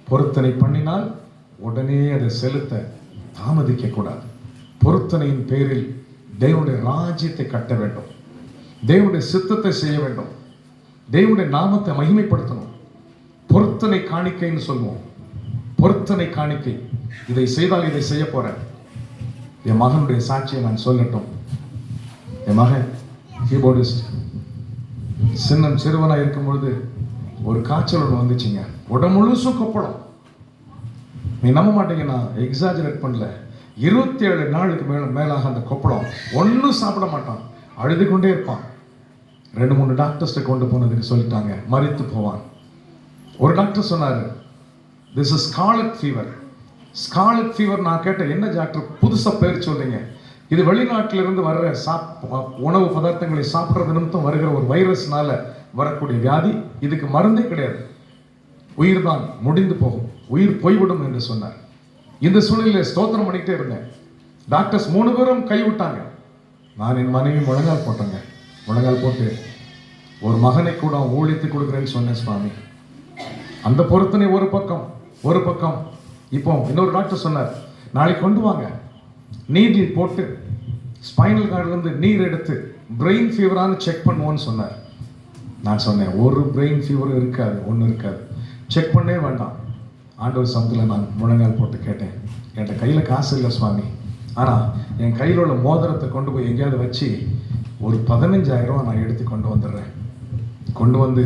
பொருத்தனை பண்ணினால் உடனே அதை செலுத்த தாமதிக்க கூடாது. பொருத்தனையின் பேரில் தேவனுடைய ராஜ்யத்தை கட்ட வேண்டும், தேவனுடைய சித்தத்தை செய்ய வேண்டும், தேவனுடைய நாமத்தை மகிமைப்படுத்தணும். பொருத்தனை காணிக்கைன்னு சொல்லுவோம். பொருத்தனை காணிக்கை, இதை செய்தால் இதை செய்ய போறேன். என் மகனுடைய சாட்சியை நான் சொல்லட்டும். என் மகன் கீபோர்டிஸ்ட் சிறுவனா இருக்கும் பொழுது ஒரு காய்ச்சல் ஒன்று வந்துச்சுங்க. உடம்பு முழுசும் கொப்பளம். நீ நம்ப மாட்டீங்க, நான் எக்ஸாஜரேட் பண்ணல. 27 நாளுக்கு மேலாக அந்த கொப்பளம் ஒன்றும் சாப்பிட மாட்டான், அழுது கொண்டே இருப்பான். 2-3 டாக்டர்ஸ்ட்டை கொண்டு போனதுக்கு சொல்லிட்டாங்க, மரித்து போவான். ஒரு டாக்டர் சொன்னார், this is scarlet fever. Scarlet fever. நான் கேட்டேன், என்ன டாக்டர் புதுசாக பேர் சொல்றீங்க? இது வெளிநாட்டிலிருந்து வர்ற உணவு பதார்த்தங்களை சாப்பிட்றது நிமித்தம் வருகிற ஒரு வைரஸ்னால வரக்கூடிய வியாதி. இதுக்கு மருந்தே கிடையாது, உயிர் தான் முடிந்து போகும், உயிர் போய்விடும் என்று சொன்னார். இந்த சூழ்நிலையில் ஸ்தோத்திரம் பண்ணிக்கிட்டே இருந்தேன். டாக்டர்ஸ் 3 பேரும் கைவிட்டாங்க. நான் என் மனைவி முழங்கால் போட்டேங்க. முழங்கால் போட்டு ஒரு மகனை கூட ஊழித்து கொடுக்குறேன்னு சொன்னேன். சுவாமி, அந்த பொருத்தனை ஒரு பக்கம். இப்போ இன்னொரு டாக்டர் சொன்னார், நாளைக்கு கொண்டு வாங்க, நீடில் போட்டு ஸ்பைனல் கார்டிலிருந்து நீர் எடுத்து பிரெயின் ஃபீவரானு செக் பண்ணுவோன்னு சொன்னார். நான் சொன்னேன், ஒரு பிரெயின் ஃபீவரும் இருக்காது, ஒன்றும் இருக்காது, செக் பண்ணவே வேண்டாம். ஆண்டவர் சமத்தில் நான் முழங்கால் போட்டு கேட்டேன், என்கிட்ட கையில் காசு இல்லை சுவாமி, ஆனால் என் கையில் உள்ள மோதிரத்தை கொண்டு போய் எங்கேயாவது வச்சு ஒரு 15,000 நான் எடுத்து கொண்டு வந்துடுறேன். கொண்டு வந்து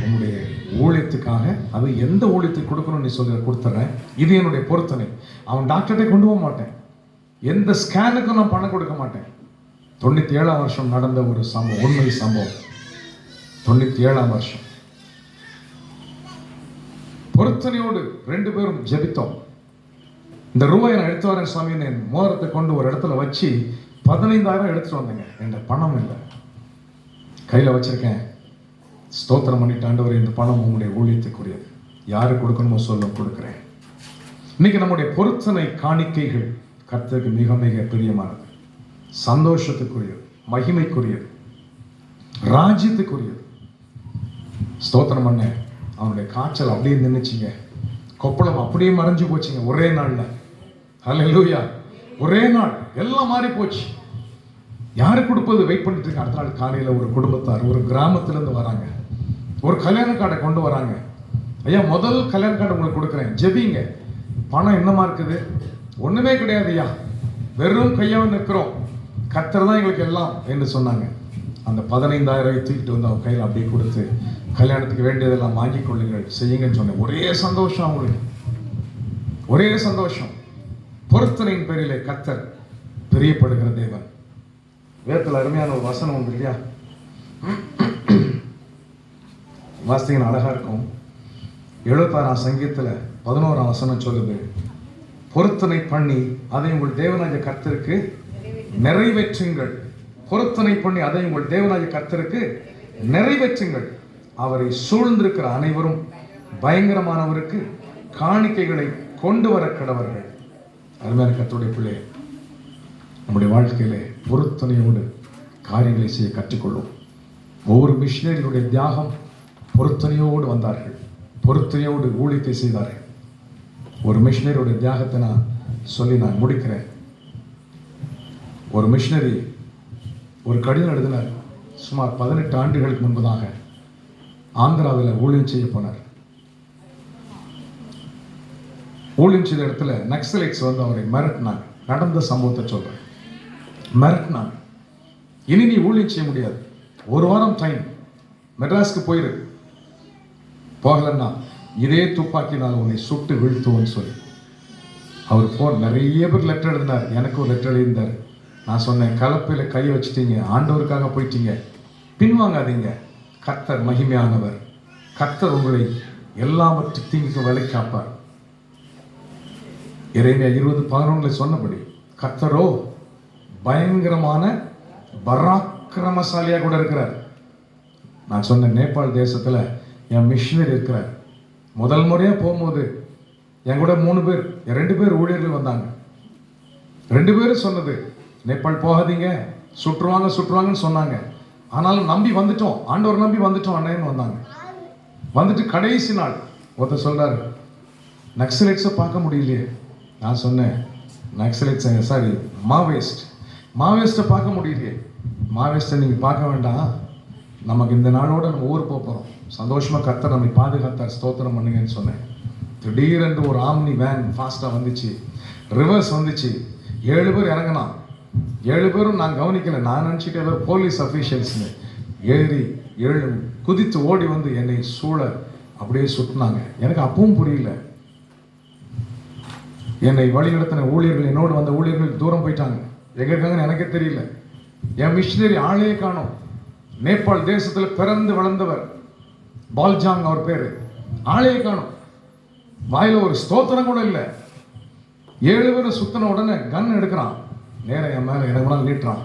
உங்களுடைய ஊழியத்துக்காக, அது எந்த ஊழியத்துக்கு கொடுக்கணும்னு நீ சொல்லி கொடுத்துட்றேன். இது என்னுடைய பொருத்தனை. அவன் டாக்டர்கிட்ட கொண்டு போக மாட்டேன், எந்த ஸ்கேனுக்கும் நான் பணம் கொடுக்க மாட்டேன். 97ஆம் வருஷம் நடந்த ஒரு சம்பவம், உண்மை சம்பவம். 97ஆம் வருஷம் பொருத்தனையோடு 2 பேரும் ஜெபித்தோம். இந்த ரூபாயை நான் எடுத்து வரேன் சுவாமி, என் மோதிரத்தை கொண்டு ஒரு இடத்துல வச்சு 15,000 எடுத்துட்டு வந்தேங்க. என்கிட்ட பணம் இல்லை, கையில் வச்சிருக்கேன். ஸ்தோத்திரம் பண்ணிட்டு, ஆண்டவரே இந்த பணம் உங்களுடைய ஊழியத்துக்குரியது, யாரு கொடுக்கணுமோ சொல்ல கொடுக்குறேன். இன்னைக்கு நம்முடைய பொருத்தனை காணிக்கைகள் கர்த்தருக்கு மிக மிக பிரியமானது, சந்தோஷத்துக்குரியது, மகிமைக்குரியது, ராஜ்யத்துக்குரியது. ஸ்தோத்திரம் பண்ண, அவனுடைய காய்ச்சல் அப்படியே நின்றுச்சிங்க, கொப்பளம் அப்படியே மறைஞ்சு போச்சுங்க ஒரே நாள்ல. ஹல்லேலூயா! ஒரே நாள் எல்லாம் மாறி போச்சு. யாரு கொடுப்பது வெயிட் பண்ணிட்டு இருக்க. அடுத்த நாள் காலையில் ஒரு குடும்பத்தார் ஒரு கிராமத்திலிருந்து வராங்க, ஒரு கல்யாண கார்டை கொண்டு வராங்க. ஐயா, முதல் கல்யாண கார்டு உங்களுக்கு கொடுக்குறேன், ஜெபிங்க. பணம் என்னமா இருக்குது? ஒண்ணுமே கிடையாது ஐயா, வெறும் கையாவும் நிற்கிறோம், கர்த்தர் தான் எங்களுக்கு எல்லாம் என்று சொன்னாங்க. அந்த 15,000 தூக்கிட்டு வந்து அவங்க கையில் அப்படியே கொடுத்து, கல்யாணத்துக்கு வேண்டியதெல்லாம் வாங்கி கொள்ளுங்கள், செய்யுங்கன்னு சொன்னேன். ஒரே சந்தோஷம் அவங்களுக்கு, ஒரே சந்தோஷம். பொருத்தனையின் பேரிலே கர்த்தர் பிரியப்படுகிற தேவன். வேதத்தில் அருமையான ஒரு வசனம் உண்டு இல்லையா? வாசித்தீங்கன்னா அழகா இருக்கும். 76ஆம் சங்கீதத்தில் 11ஆம் வசனம் சொல்லுது, பொருத்தனை பண்ணி அதை உங்கள் தேவனாகிய கர்த்தருக்கு நிறைவேற்றுங்கள். பொருத்தனை பண்ணி அதை உங்கள் தேவனாகிய கர்த்தருக்கு நிறைவேற்றுங்கள். அவரை சூழ்ந்திருக்கிற அனைவரும் பயங்கரமானவருக்கு காணிக்கைகளை கொண்டு வர கடவர்கள். அருமையான கர்த்தருடைய பிள்ளையே, நம்முடைய வாழ்க்கையிலே பொருத்தனையோடு காரியங்களை செய்ய கற்றுக்கொள்ளும். ஒவ்வொரு மிஷினரிகளுடைய தியாகம் பொருத்தனையோடு வந்தார்கள், பொருத்தனையோடு ஊழியத்தை செய்தார்கள். ஒரு மிஷினரியோட தியாகத்தை நான் சொல்லி நான் முடிக்கிறேன். ஒரு மிஷினரி ஒரு கடிதம் எழுதினார். சுமார் 18 ஆண்டுகளுக்கு முன்பதாக ஆந்திராவில் ஊழியம் செய்ய போனார். ஊழியம் செய்த இடத்துல நக்சலைட்ஸ் வந்து அவரை மிரட்டினாங்க. நடந்த சம்பவத்தை சொல்றேன். மிரட்டினாங்க, இனி நீ ஊழியம் செய்ய முடியாது, 1 வாரம் டைம், மெட்ராஸ்க்கு போயிரு, போகலன்னா இதே துப்பாக்கினால் உன்னை சுட்டு வீழ்த்துவோன்னு சொல்லி அவர் போன் நிறைய பேர் லெட்டர் எழுதினார். எனக்கு ஒரு லெட்டர் எழுதினார். நான் சொன்னேன், கலப்பையில் கை வச்சுட்டீங்க, ஆண்டவருக்காக போயிட்டீங்க, பின்வாங்காதீங்க, கர்த்தர் மகிமையானவர், கர்த்தர் உங்களை எல்லாவற்று தீங்குக்கு விலை காப்பார். எரேமியா 20:11 சொன்னபடி கர்த்தரோ பயங்கரமான பராக்கிரமசாலியா கூட இருக்கிறார். நான் சொன்ன நேபாள் தேசத்துல என் மிஷினரி இருக்கிறார். முதல் முறையா போகும்போது என் கூட 3 பேர் 2 பேர் ஊழியர்கள் வந்தாங்க. 2 பேரும் சொன்னது, நேபாள் போகாதீங்க, சுற்றுவாங்கன்னு சொன்னாங்க. ஆனாலும் நம்பி வந்துட்டோம், ஆண்டவர் நம்பி வந்துட்டோம் அண்ணேன்னு வந்தாங்க. வந்துட்டு கடைசி நாள் ஒருத்தர் சொல்றாரு, நக்சலைட்ஸை பார்க்க முடியலையே. நான் சொன்னேன், நக்சலைட்ஸ் சாரி மாவேஸ்ட்டை பார்க்க முடியலையே. மாவேஸ்ட்டை நீங்கள் பார்க்க வேண்டாம், நமக்கு இந்த நாளோட நம்ம ஊர் போகிறோம், சந்தோஷமாக கர்த்தர் நம்மை பாதுகாத்தார், ஸ்தோத்திரம் பண்ணுங்கன்னு சொன்னேன். திடீரென்று ஒரு ஆம்னி வேன் ஃபாஸ்ட்டாக வந்துச்சு, ரிவர்ஸ் வந்துச்சு, 7 பேர் இறங்கினான். 7 பேரும் நான் கவனிக்கல, நான் நினச்சிட்டு ஏதோ போலீஸ் அஃபீஷியல்ஸ்னு ஏறி 7 குதித்து ஓடி வந்து என்னை சூழ அப்படியே சுட்டினாங்க. எனக்கு அப்பவும் புரியல. என்னை வழிநடத்தின ஊழியர்கள், என்னோடு வந்த ஊழியர்கள் தூரம் போயிட்டாங்க. எங்க இருக்காங்கன்னு எனக்கே தெரியல. என் மிஷினரி ஆளே காணோம். நேபாள் தேசத்தில் பிறந்து வளர்ந்தவர், பால்ஜாங் அவர் பேரு, ஆளே காணோம். வாயில ஒரு ஸ்தோத்திரம் கூட இல்லை. 7 பேரும் சுத்தின உடனே கன் எடுக்கிறான், நேரம் என் மேல எனக்கு முன்னால் நீட்டுறான்.